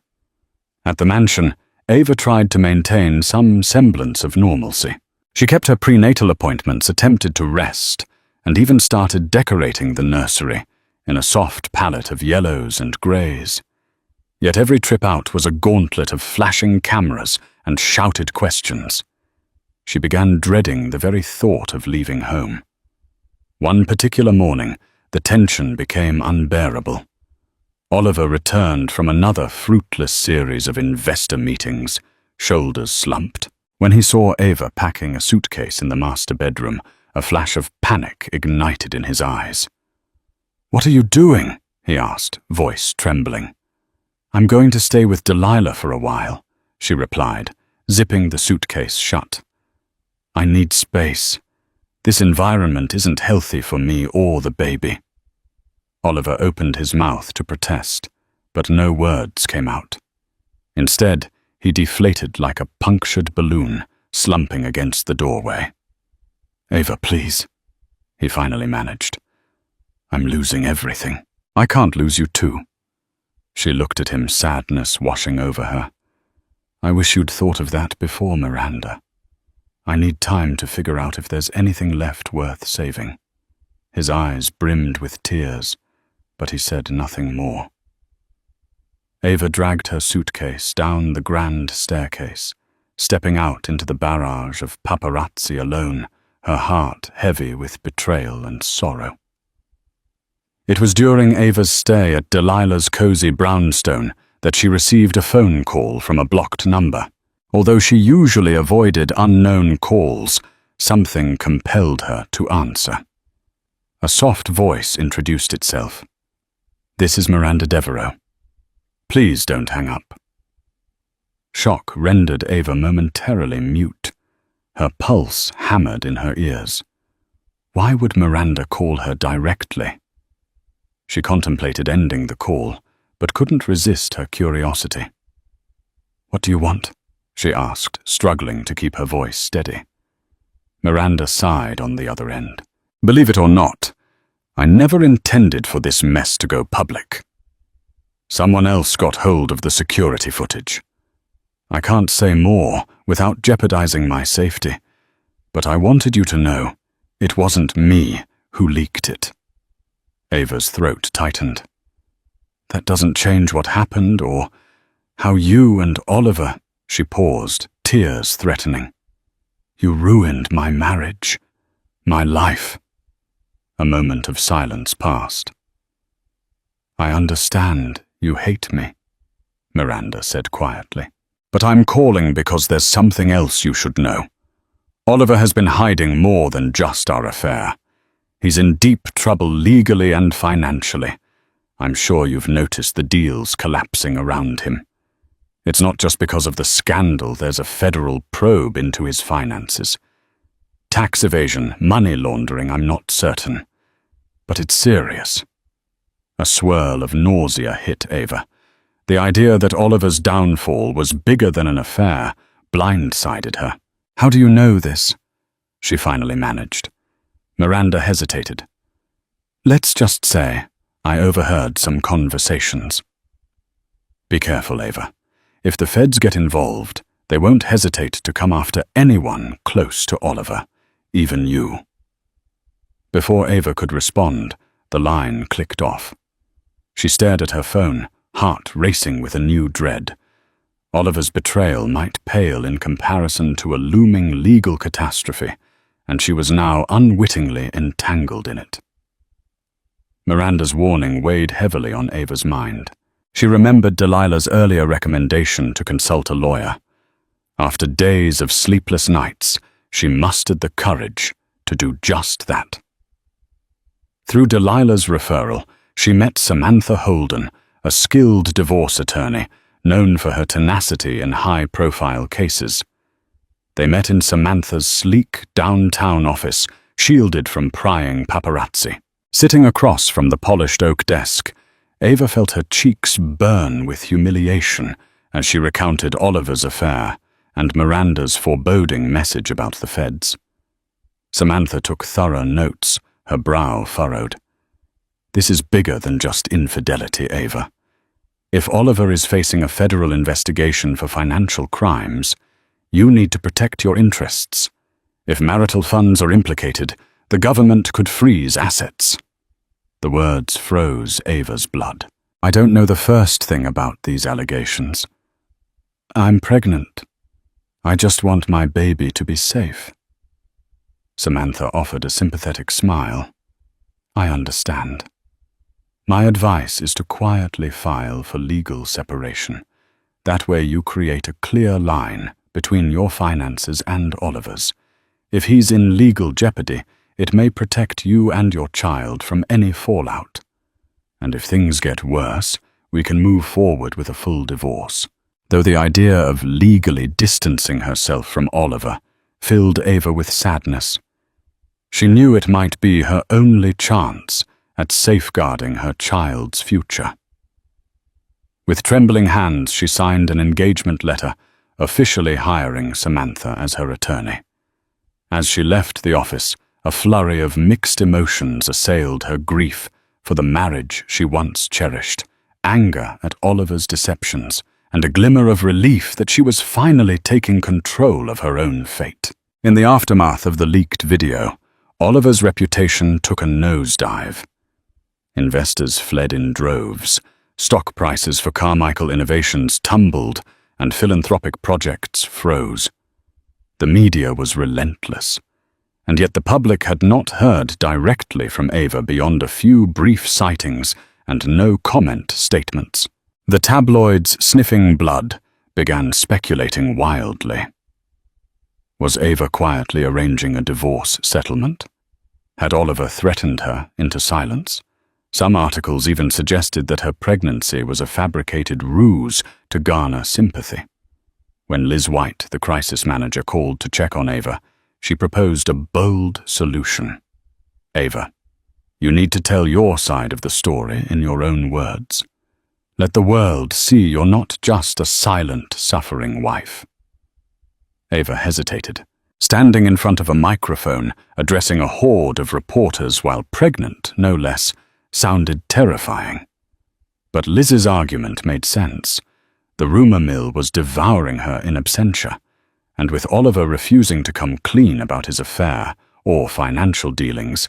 At the mansion, Ava tried to maintain some semblance of normalcy. She kept her prenatal appointments, attempted to rest, and even started decorating the nursery in a soft palette of yellows and greys. Yet every trip out was a gauntlet of flashing cameras and shouted questions. She began dreading the very thought of leaving home. One particular morning, the tension became unbearable. Oliver returned from another fruitless series of investor meetings, shoulders slumped. When he saw Ava packing a suitcase in the master bedroom, a flash of panic ignited in his eyes. "What are you doing?" he asked, voice trembling. "I'm going to stay with Delilah for a while," she replied, zipping the suitcase shut. "I need space. This environment isn't healthy for me or the baby." Oliver opened his mouth to protest, but no words came out. Instead, he deflated like a punctured balloon, slumping against the doorway. "Ava, please," he finally managed. "I'm losing everything. I can't lose you too." She looked at him, sadness washing over her. "I wish you'd thought of that before, Miranda. I need time to figure out if there's anything left worth saving." His eyes brimmed with tears, but he said nothing more. Ava dragged her suitcase down the grand staircase, stepping out into the barrage of paparazzi alone, her heart heavy with betrayal and sorrow. It was during Ava's stay at Delilah's cozy brownstone that she received a phone call from a blocked number. Although she usually avoided unknown calls, something compelled her to answer. A soft voice introduced itself. "This is Miranda Devereaux. Please don't hang up." Shock rendered Ava momentarily mute. Her pulse hammered in her ears. Why would Miranda call her directly? She contemplated ending the call, but couldn't resist her curiosity. "What do you want?" she asked, struggling to keep her voice steady. Miranda sighed on the other end. "Believe it or not, I never intended for this mess to go public. Someone else got hold of the security footage. I can't say more without jeopardizing my safety, but I wanted you to know it wasn't me who leaked it." Ava's throat tightened. "That doesn't change what happened or how you and Oliver—" She paused, tears threatening. "You ruined my marriage, my life." A moment of silence passed. "I understand you hate me," Miranda said quietly. "But I'm calling because there's something else you should know. Oliver has been hiding more than just our affair. He's in deep trouble legally and financially. I'm sure you've noticed the deals collapsing around him. It's not just because of the scandal, there's a federal probe into his finances. Tax evasion, money laundering, I'm not certain. But it's serious." A swirl of nausea hit Ava. The idea that Oliver's downfall was bigger than an affair blindsided her. "How do you know this?" she finally managed. Miranda hesitated. "Let's just say I overheard some conversations." "Be careful, Ava. If the feds get involved, they won't hesitate to come after anyone close to Oliver, even you." Before Ava could respond, the line clicked off. She stared at her phone, heart racing with a new dread. Oliver's betrayal might pale in comparison to a looming legal catastrophe, and she was now unwittingly entangled in it. Miranda's warning weighed heavily on Ava's mind. She remembered Delilah's earlier recommendation to consult a lawyer. After days of sleepless nights, she mustered the courage to do just that. Through Delilah's referral, she met Samantha Holden, a skilled divorce attorney, known for her tenacity in high-profile cases. They met in Samantha's sleek downtown office, shielded from prying paparazzi. Sitting across from the polished oak desk, Ava felt her cheeks burn with humiliation as she recounted Oliver's affair and Miranda's foreboding message about the feds. Samantha took thorough notes, her brow furrowed. This is bigger than just infidelity, Ava. If Oliver is facing a federal investigation for financial crimes, you need to protect your interests. If marital funds are implicated, the government could freeze assets. The words froze Ava's blood. I don't know the first thing about these allegations. I'm pregnant. I just want my baby to be safe. Samantha offered a sympathetic smile. I understand. My advice is to quietly file for legal separation. That way you create a clear line between your finances and Oliver's. If he's in legal jeopardy, it may protect you and your child from any fallout. And if things get worse, we can move forward with a full divorce. Though the idea of legally distancing herself from Oliver filled Ava with sadness. She knew it might be her only chance at safeguarding her child's future. With trembling hands, she signed an engagement letter, officially hiring Samantha as her attorney. As she left the office, a flurry of mixed emotions assailed her: grief for the marriage she once cherished, anger at Oliver's deceptions, and a glimmer of relief that she was finally taking control of her own fate. In the aftermath of the leaked video, Oliver's reputation took a nosedive. Investors fled in droves, stock prices for Carmichael Innovations tumbled, and philanthropic projects froze. The media was relentless, and yet the public had not heard directly from Ava beyond a few brief sightings and no-comment statements. The tabloids, sniffing blood, began speculating wildly. Was Ava quietly arranging a divorce settlement? Had Oliver threatened her into silence? Some articles even suggested that her pregnancy was a fabricated ruse to garner sympathy. When Liz White, the crisis manager, called to check on Ava, she proposed a bold solution. Ava, you need to tell your side of the story in your own words. Let the world see you're not just a silent, suffering wife. Ava hesitated. Standing in front of a microphone, addressing a horde of reporters while pregnant, no less, sounded terrifying. But Liz's argument made sense. The rumor mill was devouring her in absentia, and with Oliver refusing to come clean about his affair or financial dealings,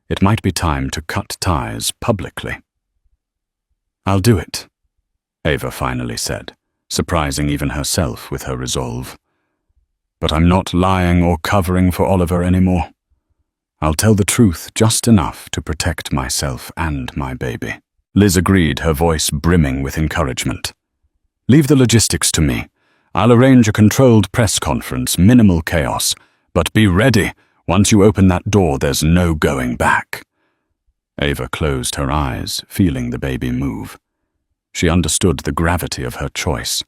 it might be time to cut ties publicly. I'll do it, Ava finally said, surprising even herself with her resolve. But I'm not lying or covering for Oliver anymore. I'll tell the truth just enough to protect myself and my baby. Liz agreed, her voice brimming with encouragement. Leave the logistics to me. I'll arrange a controlled press conference, minimal chaos, but be ready. Once you open that door, there's no going back. Ava closed her eyes, feeling the baby move. She understood the gravity of her choice.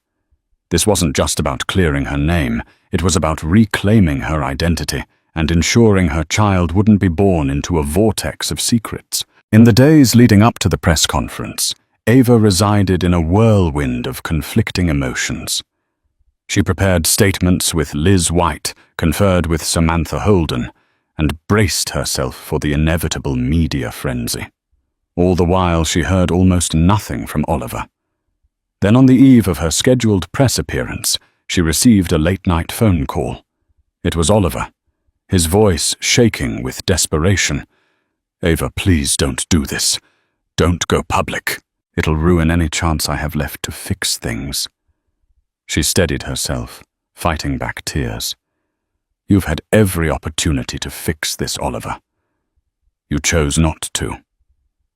This wasn't just about clearing her name, it was about reclaiming her identity and ensuring her child wouldn't be born into a vortex of secrets. In the days leading up to the press conference, Ava resided in a whirlwind of conflicting emotions. She prepared statements with Liz White, conferred with Samantha Holden, and braced herself for the inevitable media frenzy. All the while she heard almost nothing from Oliver. Then on the eve of her scheduled press appearance, she received a late-night phone call. It was Oliver, his voice shaking with desperation. Ava, please don't do this. Don't go public. It'll ruin any chance I have left to fix things. She steadied herself, fighting back tears. You've had every opportunity to fix this, Oliver. You chose not to.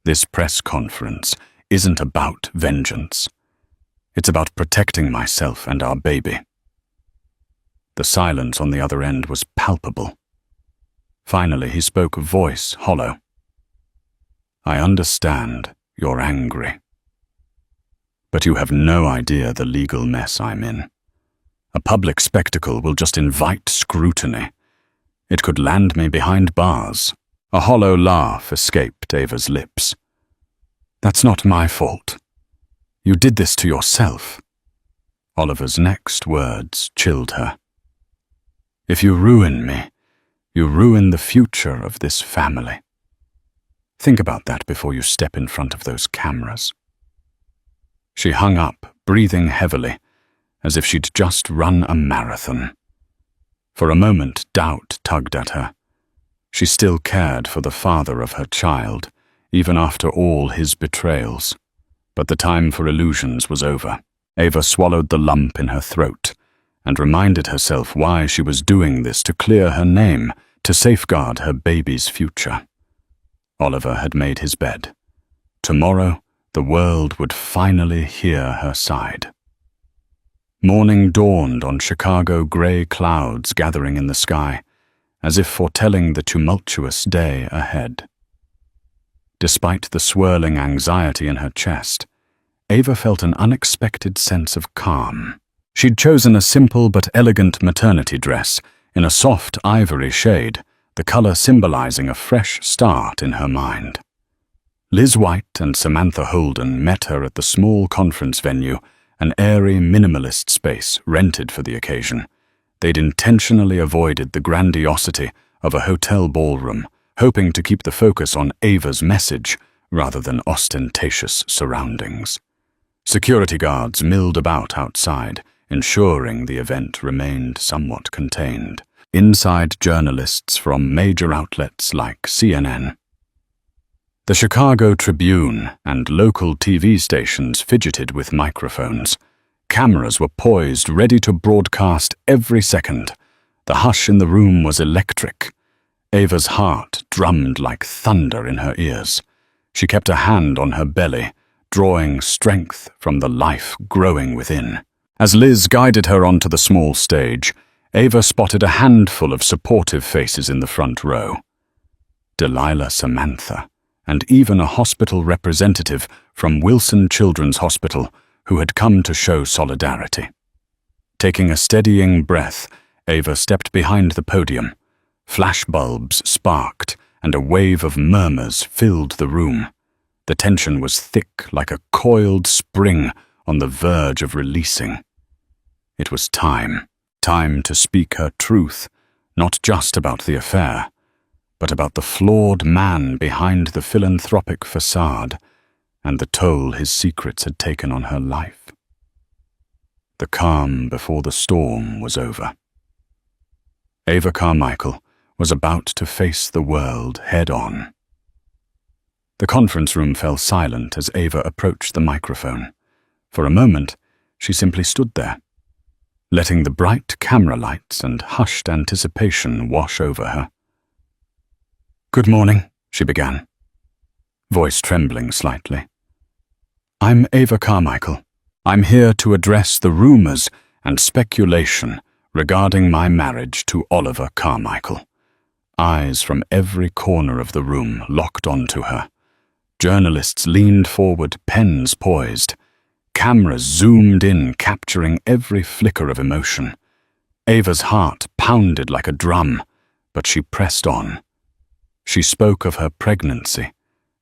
This press conference isn't about vengeance. It's about protecting myself and our baby. The silence on the other end was palpable. Finally, he spoke, a voice hollow. I understand. you're angry. But you have no idea the legal mess I'm in. A public spectacle will just invite scrutiny. It could land me behind bars. A hollow laugh escaped Ava's lips. That's not my fault. You did this to yourself. Oliver's next words chilled her. If you ruin me, you ruin the future of this family. Think about that before you step in front of those cameras. She hung up, breathing heavily, as if she'd just run a marathon. For a moment, doubt tugged at her. She still cared for the father of her child, even after all his betrayals. But the time for illusions was over. Ava swallowed the lump in her throat and reminded herself why she was doing this, to clear her name, to safeguard her baby's future. Oliver had made his bed. Tomorrow, the world would finally hear her side. Morning dawned on Chicago gray clouds gathering in the sky, as if foretelling the tumultuous day ahead. Despite the swirling anxiety in her chest, Ava felt an unexpected sense of calm. She'd chosen a simple but elegant maternity dress in a soft ivory shade, the color symbolizing a fresh start in her mind. Liz White and Samantha Holden met her at the small conference venue, an airy minimalist space rented for the occasion. They'd intentionally avoided the grandiosity of a hotel ballroom, hoping to keep the focus on Ava's message rather than ostentatious surroundings. Security guards milled about outside, ensuring the event remained somewhat contained. Inside, journalists from major outlets like CNN. The Chicago Tribune and local TV stations fidgeted with microphones. Cameras were poised, ready to broadcast every second. The hush in the room was electric. Ava's heart drummed like thunder in her ears. She kept a hand on her belly, drawing strength from the life growing within. As Liz guided her onto the small stage, Ava spotted a handful of supportive faces in the front row. Delilah, Samantha, and even a hospital representative from Wilson Children's Hospital who had come to show solidarity. Taking a steadying breath, Ava stepped behind the podium. Flashbulbs sparked, and a wave of murmurs filled the room. The tension was thick like a coiled spring on the verge of releasing. It was time to speak her truth, not just about the affair, but about the flawed man behind the philanthropic facade and the toll his secrets had taken on her life. The calm before the storm was over. Ava Carmichael was about to face the world head-on. The conference room fell silent as Ava approached the microphone. For a moment, she simply stood there, letting the bright camera lights and hushed anticipation wash over her. "Good morning," she began, voice trembling slightly. "I'm Ava Carmichael. I'm here to address the rumors and speculation regarding my marriage to Oliver Carmichael." Eyes from every corner of the room locked onto her. Journalists leaned forward, pens poised. Cameras zoomed in, capturing every flicker of emotion. Ava's heart pounded like a drum, but she pressed on. She spoke of her pregnancy,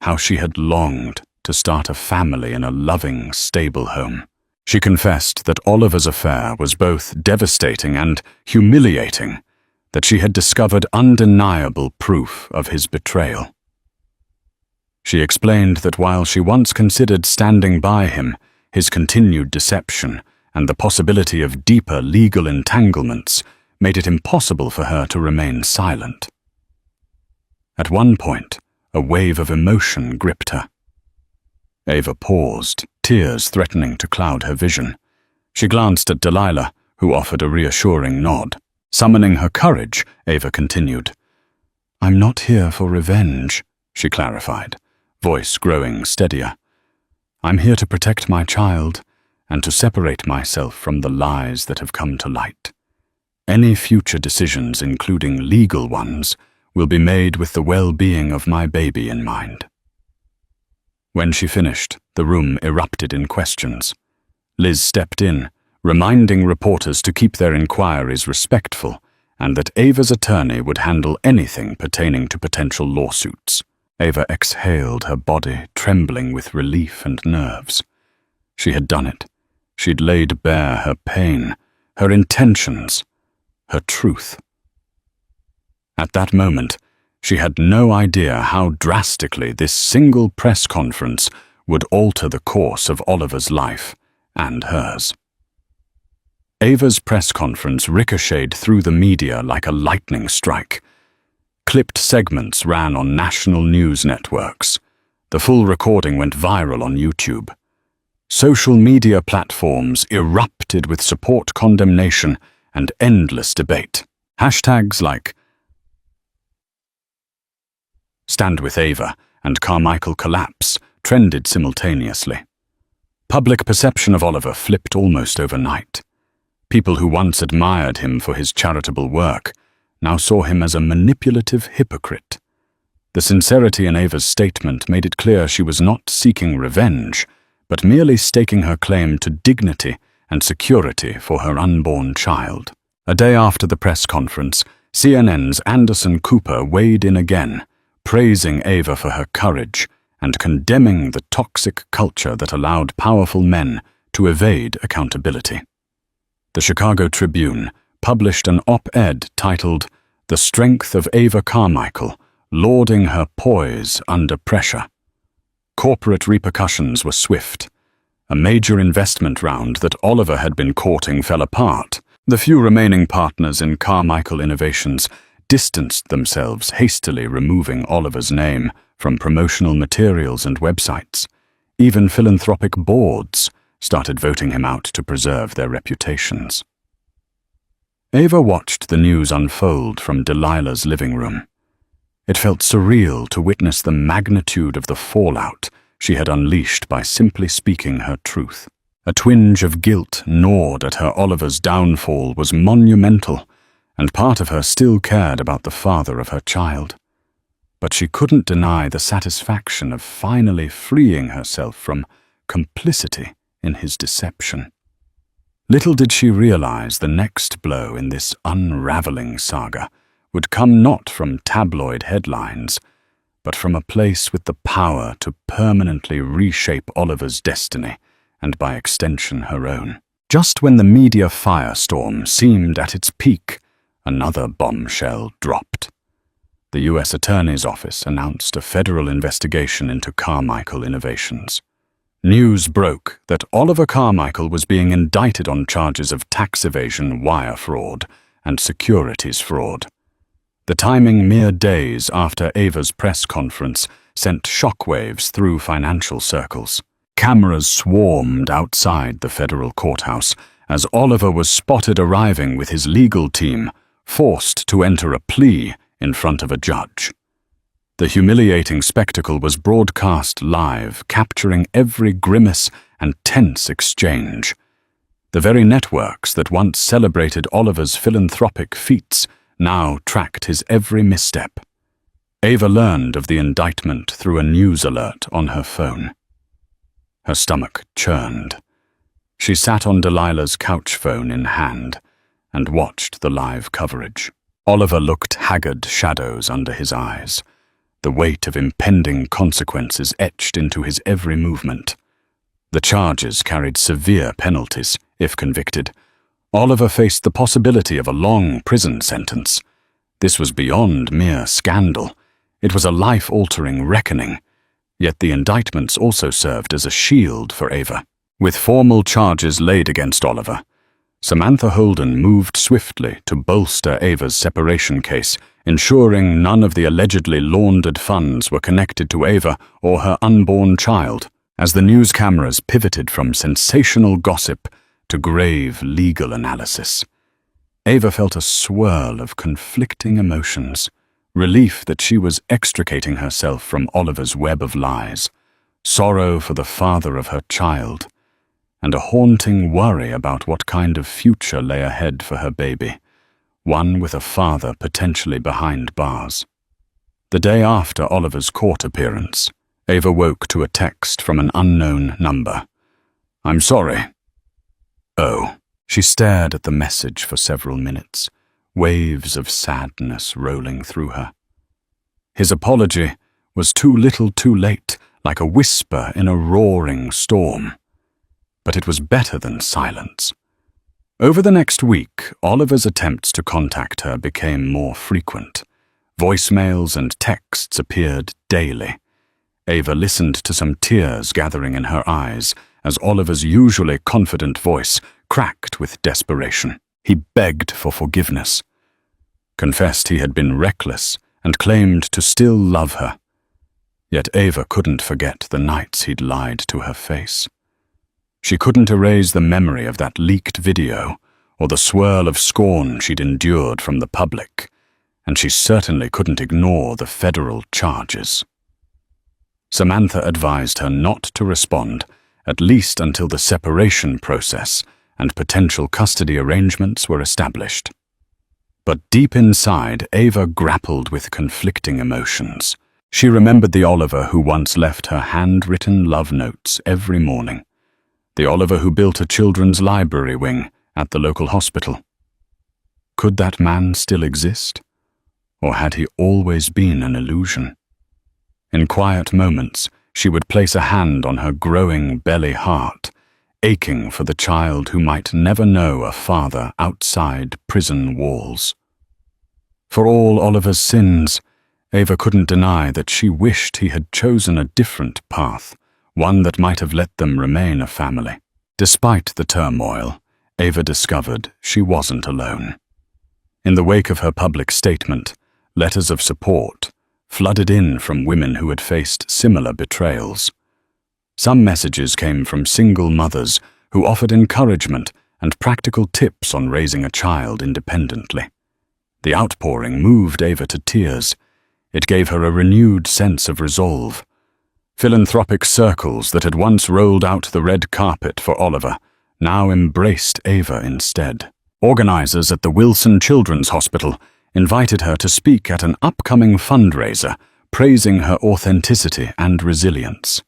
how she had longed to start a family in a loving, stable home. She confessed that Oliver's affair was both devastating and humiliating, that she had discovered undeniable proof of his betrayal. She explained that while she once considered standing by him, his continued deception and the possibility of deeper legal entanglements made it impossible for her to remain silent. At one point, a wave of emotion gripped her. Ava paused, tears threatening to cloud her vision. She glanced at Delilah, who offered a reassuring nod. Summoning her courage, Ava continued. "I'm not here for revenge," she clarified, voice growing steadier. "I'm here to protect my child and to separate myself from the lies that have come to light. Any future decisions, including legal ones, will be made with the well-being of my baby in mind." When she finished, the room erupted in questions. Liz stepped in, reminding reporters to keep their inquiries respectful and that Ava's attorney would handle anything pertaining to potential lawsuits. Ava exhaled, her body trembling with relief and nerves. She had done it. She'd laid bare her pain, her intentions, her truth. At that moment, she had no idea how drastically this single press conference would alter the course of Oliver's life and hers. Ava's press conference ricocheted through the media like a lightning strike. Clipped segments ran on national news networks. The full recording went viral on YouTube. Social media platforms erupted with support, condemnation, and endless debate. Hashtags like Stand with Ava and Carmichael Collapse trended simultaneously. Public perception of Oliver flipped almost overnight. People who once admired him for his charitable work now saw him as a manipulative hypocrite. The sincerity in Ava's statement made it clear she was not seeking revenge, but merely staking her claim to dignity and security for her unborn child. A day after the press conference, CNN's Anderson Cooper weighed in again, praising Ava for her courage and condemning the toxic culture that allowed powerful men to evade accountability. The Chicago Tribune published an op-ed titled "The Strength of Ava Carmichael, Lauding Her Poise Under Pressure." Corporate repercussions were swift. A major investment round that Oliver had been courting fell apart. The few remaining partners in Carmichael Innovations distanced themselves, hastily removing Oliver's name from promotional materials and websites. Even philanthropic boards started voting him out to preserve their reputations. Ava watched the news unfold from Delilah's living room. It felt surreal to witness the magnitude of the fallout she had unleashed by simply speaking her truth. A twinge of guilt gnawed at her. Oliver's downfall was monumental, and part of her still cared about the father of her child. But she couldn't deny the satisfaction of finally freeing herself from complicity in his deception. Little did she realize the next blow in this unraveling saga would come not from tabloid headlines, but from a place with the power to permanently reshape Oliver's destiny and, by extension, her own. Just when the media firestorm seemed at its peak, another bombshell dropped. The U.S. Attorney's Office announced a federal investigation into Carmichael Innovations. News broke that Oliver Carmichael was being indicted on charges of tax evasion, wire fraud, and securities fraud. The timing, mere days after Ava's press conference, sent shockwaves through financial circles. Cameras swarmed outside the federal courthouse as Oliver was spotted arriving with his legal team, forced to enter a plea in front of a judge. The humiliating spectacle was broadcast live, capturing every grimace and tense exchange. The very networks that once celebrated Oliver's philanthropic feats now tracked his every misstep. Ava learned of the indictment through a news alert on her phone. Her stomach churned. She sat on Delilah's couch, phone in hand, and watched the live coverage. Oliver looked haggard, shadows under his eyes. The weight of impending consequences etched into his every movement. The charges carried severe penalties, if convicted. Oliver faced the possibility of a long prison sentence. This was beyond mere scandal. It was a life-altering reckoning. Yet the indictments also served as a shield for Ava. With formal charges laid against Oliver, Samantha Holden moved swiftly to bolster Ava's separation case, ensuring none of the allegedly laundered funds were connected to Ava or her unborn child. As the news cameras pivoted from sensational gossip to grave legal analysis, Ava felt a swirl of conflicting emotions. Relief that she was extricating herself from Oliver's web of lies, sorrow for the father of her child, and a haunting worry about what kind of future lay ahead for her baby, one with a father potentially behind bars. The day after Oliver's court appearance, Ava woke to a text from an unknown number. "I'm sorry." "Oh." She stared at the message for several minutes, waves of sadness rolling through her. His apology was too little too late, like a whisper in a roaring storm. But it was better than silence. Over the next week, Oliver's attempts to contact her became more frequent. Voicemails and texts appeared daily. Ava listened to some tears gathering in her eyes as Oliver's usually confident voice cracked with desperation. He begged for forgiveness, confessed he had been reckless, and claimed to still love her. Yet Ava couldn't forget the nights he'd lied to her face. She couldn't erase the memory of that leaked video or the swirl of scorn she'd endured from the public, and she certainly couldn't ignore the federal charges. Samantha advised her not to respond, at least until the separation process and potential custody arrangements were established. But deep inside, Ava grappled with conflicting emotions. She remembered the Oliver who once left her handwritten love notes every morning, the Oliver who built a children's library wing at the local hospital. Could that man still exist? Or had he always been an illusion? In quiet moments, she would place a hand on her growing belly heart, aching for the child who might never know a father outside prison walls. For all Oliver's sins, Ava couldn't deny that she wished he had chosen a different path, one that might have let them remain a family. Despite the turmoil, Ava discovered she wasn't alone. In the wake of her public statement, letters of support flooded in from women who had faced similar betrayals. Some messages came from single mothers who offered encouragement and practical tips on raising a child independently. The outpouring moved Ava to tears. It gave her a renewed sense of resolve. Philanthropic circles that had once rolled out the red carpet for Oliver now embraced Ava instead. Organizers at the Wilson Children's Hospital invited her to speak at an upcoming fundraiser, praising her authenticity and resilience.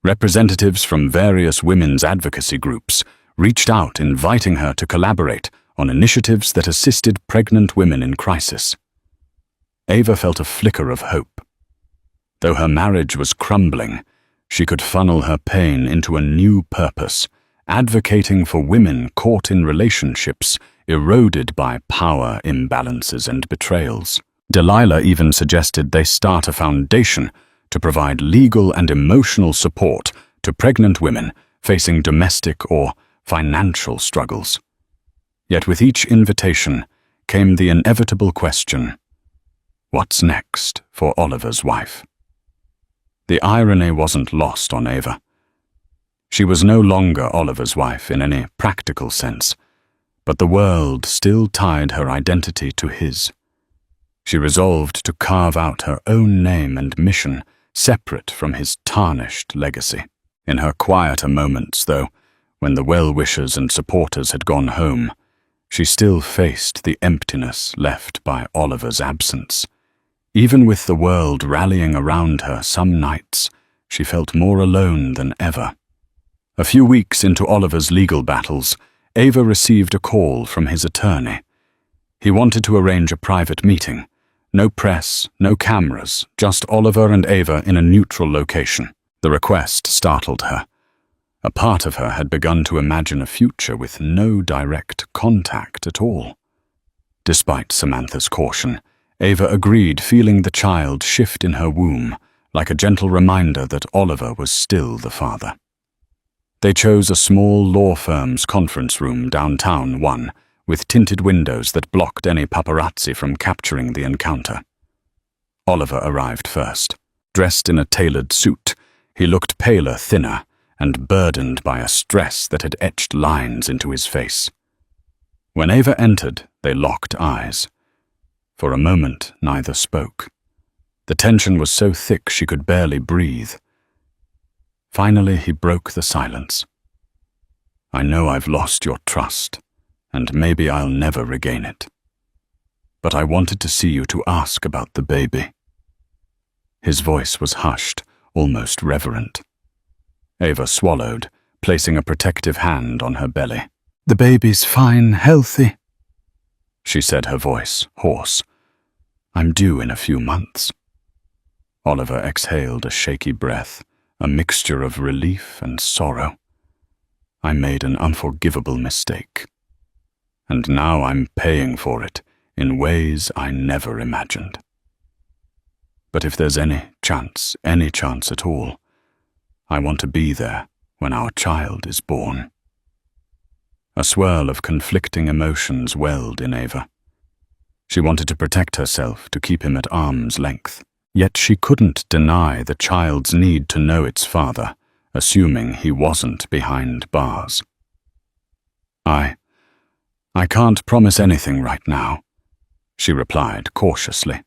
Representatives from various women's advocacy groups reached out inviting her to collaborate on initiatives that assisted pregnant women in crisis. Ava felt a flicker of hope. Though her marriage was crumbling, she could funnel her pain into a new purpose, advocating for women caught in relationships eroded by power imbalances and betrayals. Delilah even suggested they start a foundation to provide legal and emotional support to pregnant women facing domestic or financial struggles. Yet with each invitation came the inevitable question, what's next for Oliver's wife? The irony wasn't lost on Ava. She was no longer Oliver's wife in any practical sense, but the world still tied her identity to his. She resolved to carve out her own name and mission, separate from his tarnished legacy. In her quieter moments, though, when the well-wishers and supporters had gone home, she still faced the emptiness left by Oliver's absence. Even with the world rallying around her some nights, she felt more alone than ever. A few weeks into Oliver's legal battles, Ava received a call from his attorney. He wanted to arrange a private meeting. No press, no cameras, just Oliver and Ava in a neutral location. The request startled her. A part of her had begun to imagine a future with no direct contact at all. Despite Samantha's caution, Ava agreed, feeling the child shift in her womb, like a gentle reminder that Oliver was still the father. They chose a small law firm's conference room downtown, with tinted windows that blocked any paparazzi from capturing the encounter. Oliver arrived first. Dressed in a tailored suit, he looked paler, thinner, and burdened by a stress that had etched lines into his face. When Ava entered, they locked eyes. For a moment, neither spoke. The tension was so thick she could barely breathe. Finally, he broke the silence. "I know I've lost your trust, and maybe I'll never regain it. But I wanted to see you to ask about the baby." His voice was hushed, almost reverent. Ava swallowed, placing a protective hand on her belly. "The baby's fine, healthy," she said, her voice hoarse. "I'm due in a few months." Oliver exhaled a shaky breath, a mixture of relief and sorrow. "I made an unforgivable mistake. And now I'm paying for it in ways I never imagined. But if there's any chance at all, I want to be there when our child is born." A swirl of conflicting emotions welled in Ava. She wanted to protect herself, to keep him at arm's length. Yet she couldn't deny the child's need to know its father, assuming he wasn't behind bars. I can't promise anything right now," she replied cautiously.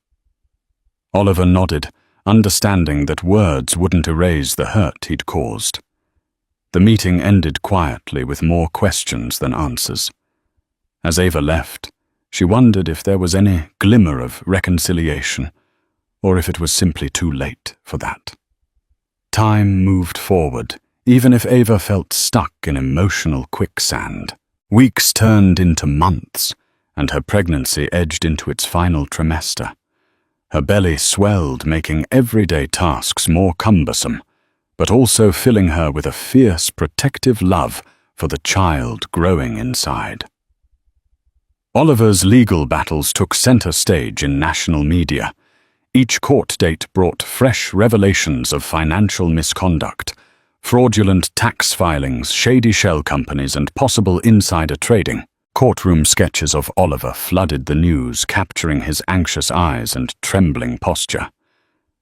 Oliver nodded, understanding that words wouldn't erase the hurt he'd caused. The meeting ended quietly with more questions than answers. As Ava left, she wondered if there was any glimmer of reconciliation, or if it was simply too late for that. Time moved forward, even if Ava felt stuck in emotional quicksand. Weeks turned into months, and her pregnancy edged into its final trimester. Her belly swelled, making everyday tasks more cumbersome, but also filling her with a fierce, protective love for the child growing inside. Oliver's legal battles took center stage in national media. Each court date brought fresh revelations of financial misconduct, fraudulent tax filings, shady shell companies, and possible insider trading. Courtroom sketches of Oliver flooded the news, capturing his anxious eyes and trembling posture.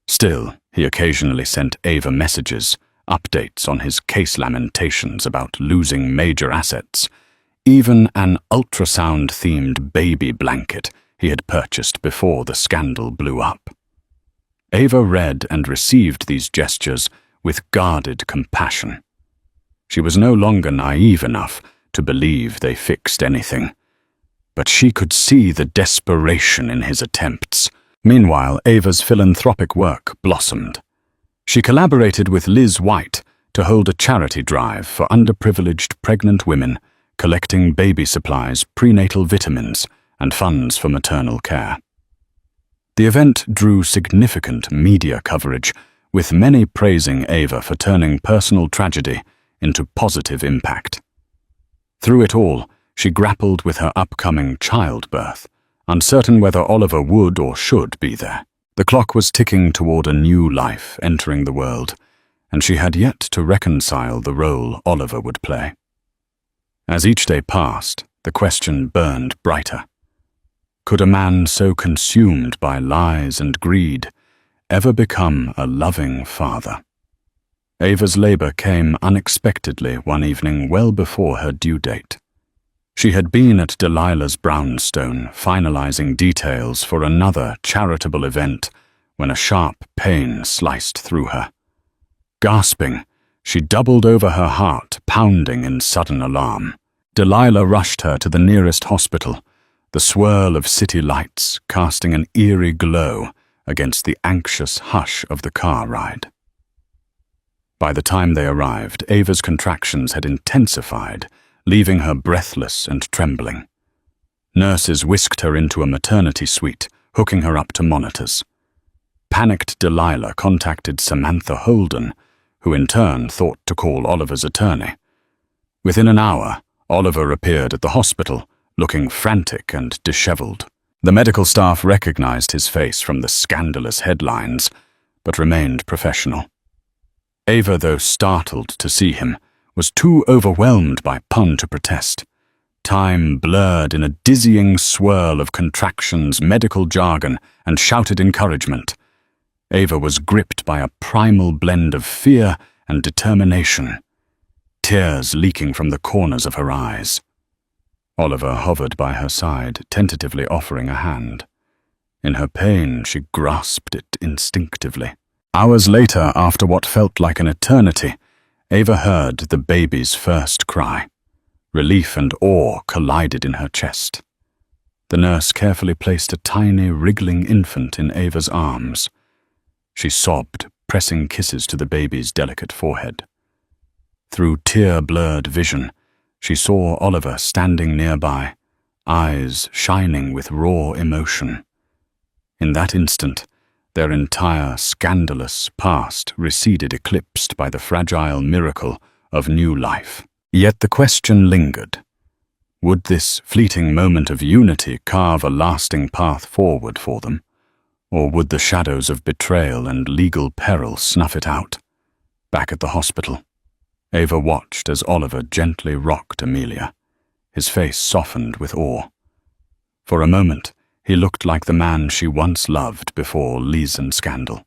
Still, he occasionally sent Ava messages, updates on his case lamentations about losing major assets, even an ultrasound-themed baby blanket he had purchased before the scandal blew up. Ava read and received these gestures with guarded compassion. She was no longer naive enough to believe they fixed anything, but she could see the desperation in his attempts. Meanwhile, Ava's philanthropic work blossomed. She collaborated with Liz White to hold a charity drive for underprivileged pregnant women, collecting baby supplies, prenatal vitamins, and funds for maternal care. The event drew significant media coverage, with many praising Ava for turning personal tragedy into positive impact. Through it all, she grappled with her upcoming childbirth, uncertain whether Oliver would or should be there. The clock was ticking toward a new life entering the world, and she had yet to reconcile the role Oliver would play. As each day passed, the question burned brighter. Could a man so consumed by lies and greed ever become a loving father? Ava's labor came unexpectedly one evening well before her due date. She had been at Delilah's brownstone, finalizing details for another charitable event, when a sharp pain sliced through her. Gasping, she doubled over, her heart pounding in sudden alarm. Delilah rushed her to the nearest hospital, the swirl of city lights casting an eerie glow against the anxious hush of the car ride. By the time they arrived, Ava's contractions had intensified, leaving her breathless and trembling. Nurses whisked her into a maternity suite, hooking her up to monitors. Panicked Delilah contacted Samantha Holden, who in turn thought to call Oliver's attorney. Within an hour, Oliver appeared at the hospital, looking frantic and disheveled. The medical staff recognized his face from the scandalous headlines, but remained professional. Ava, though startled to see him, was too overwhelmed by pun to protest. Time blurred in a dizzying swirl of contractions, medical jargon, and shouted encouragement. Ava was gripped by a primal blend of fear and determination, tears leaking from the corners of her eyes. Oliver hovered by her side, tentatively offering a hand. In her pain, she grasped it instinctively. Hours later, after what felt like an eternity, Ava heard the baby's first cry. Relief and awe collided in her chest. The nurse carefully placed a tiny, wriggling infant in Ava's arms. She sobbed pressing kisses to the baby's delicate forehead. Through tear-blurred vision, she saw Oliver standing nearby, eyes shining with raw emotion. In that instant, their entire scandalous past receded, eclipsed by the fragile miracle of new life. Yet the question lingered. Would this fleeting moment of unity carve a lasting path forward for them? Or would the shadows of betrayal and legal peril snuff it out? Back at the hospital, Ava watched as Oliver gently rocked Amelia, his face softened with awe. For a moment, he looked like the man she once loved before Leeson scandal.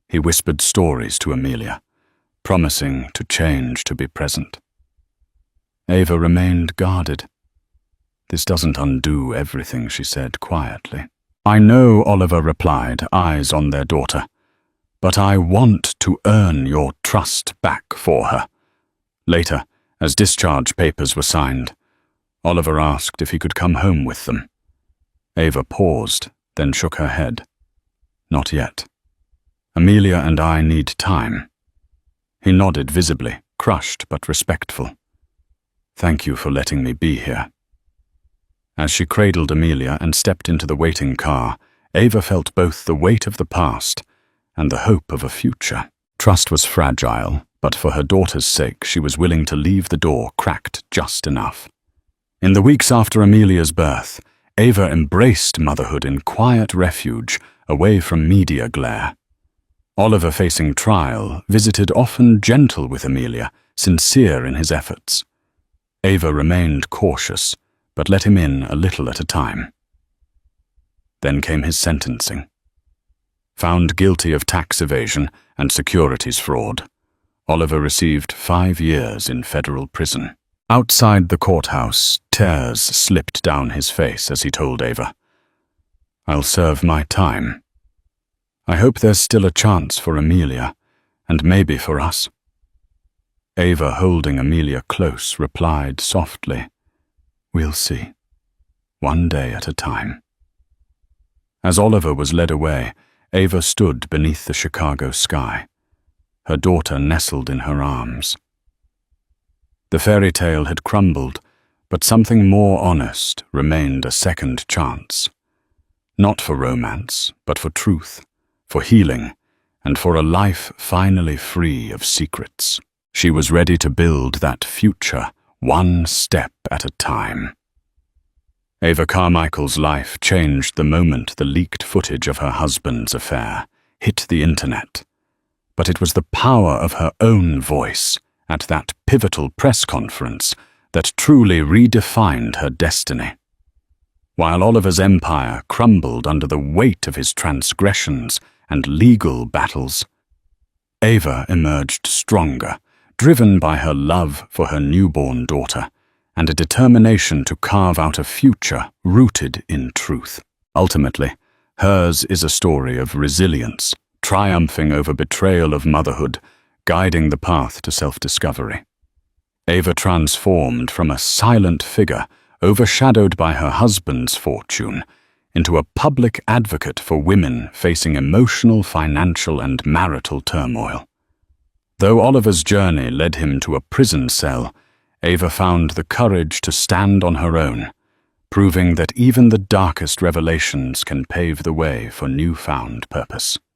He whispered stories to Amelia, promising to change to be present. Ava remained guarded. "This doesn't undo everything," she said quietly. "I know," Oliver replied, eyes on their daughter, "but I want to earn your trust back for her." Later, as discharge papers were signed, Oliver asked if he could come home with them. Ava paused, then shook her head. "Not yet. Amelia and I need time." He nodded visibly, crushed but respectful. "Thank you for letting me be here." As she cradled Amelia and stepped into the waiting car, Ava felt both the weight of the past and the hope of a future. Trust was fragile, but for her daughter's sake, she was willing to leave the door cracked just enough. In the weeks after Amelia's birth, Ava embraced motherhood in quiet refuge, away from media glare. Oliver, facing trial, visited often gentle with Amelia, sincere in his efforts. Ava remained cautious, but let him in a little at a time. Then came his sentencing. Found guilty of tax evasion and securities fraud, Oliver received 5 years in federal prison. Outside the courthouse, tears slipped down his face as he told Ava, "I'll serve my time. I hope there's still a chance for Amelia, and maybe for us." Ava, holding Amelia close, replied softly, "We'll see. One day at a time." As Oliver was led away, Ava stood beneath the Chicago sky, her daughter nestled in her arms. The fairy tale had crumbled, but something more honest remained, a second chance. Not for romance, but for truth, for healing, and for a life finally free of secrets. She was ready to build that future, one step at a time. Ava Carmichael's life changed the moment the leaked footage of her husband's affair hit the internet. But it was the power of her own voice at that pivotal press conference that truly redefined her destiny. While Oliver's empire crumbled under the weight of his transgressions and legal battles, Ava emerged stronger, driven by her love for her newborn daughter and a determination to carve out a future rooted in truth. Ultimately, hers is a story of resilience, triumphing over betrayal of motherhood, guiding the path to self-discovery. Ava transformed from a silent figure, overshadowed by her husband's fortune, into a public advocate for women facing emotional, financial, and marital turmoil. Though Oliver's journey led him to a prison cell, Ava found the courage to stand on her own, proving that even the darkest revelations can pave the way for newfound purpose.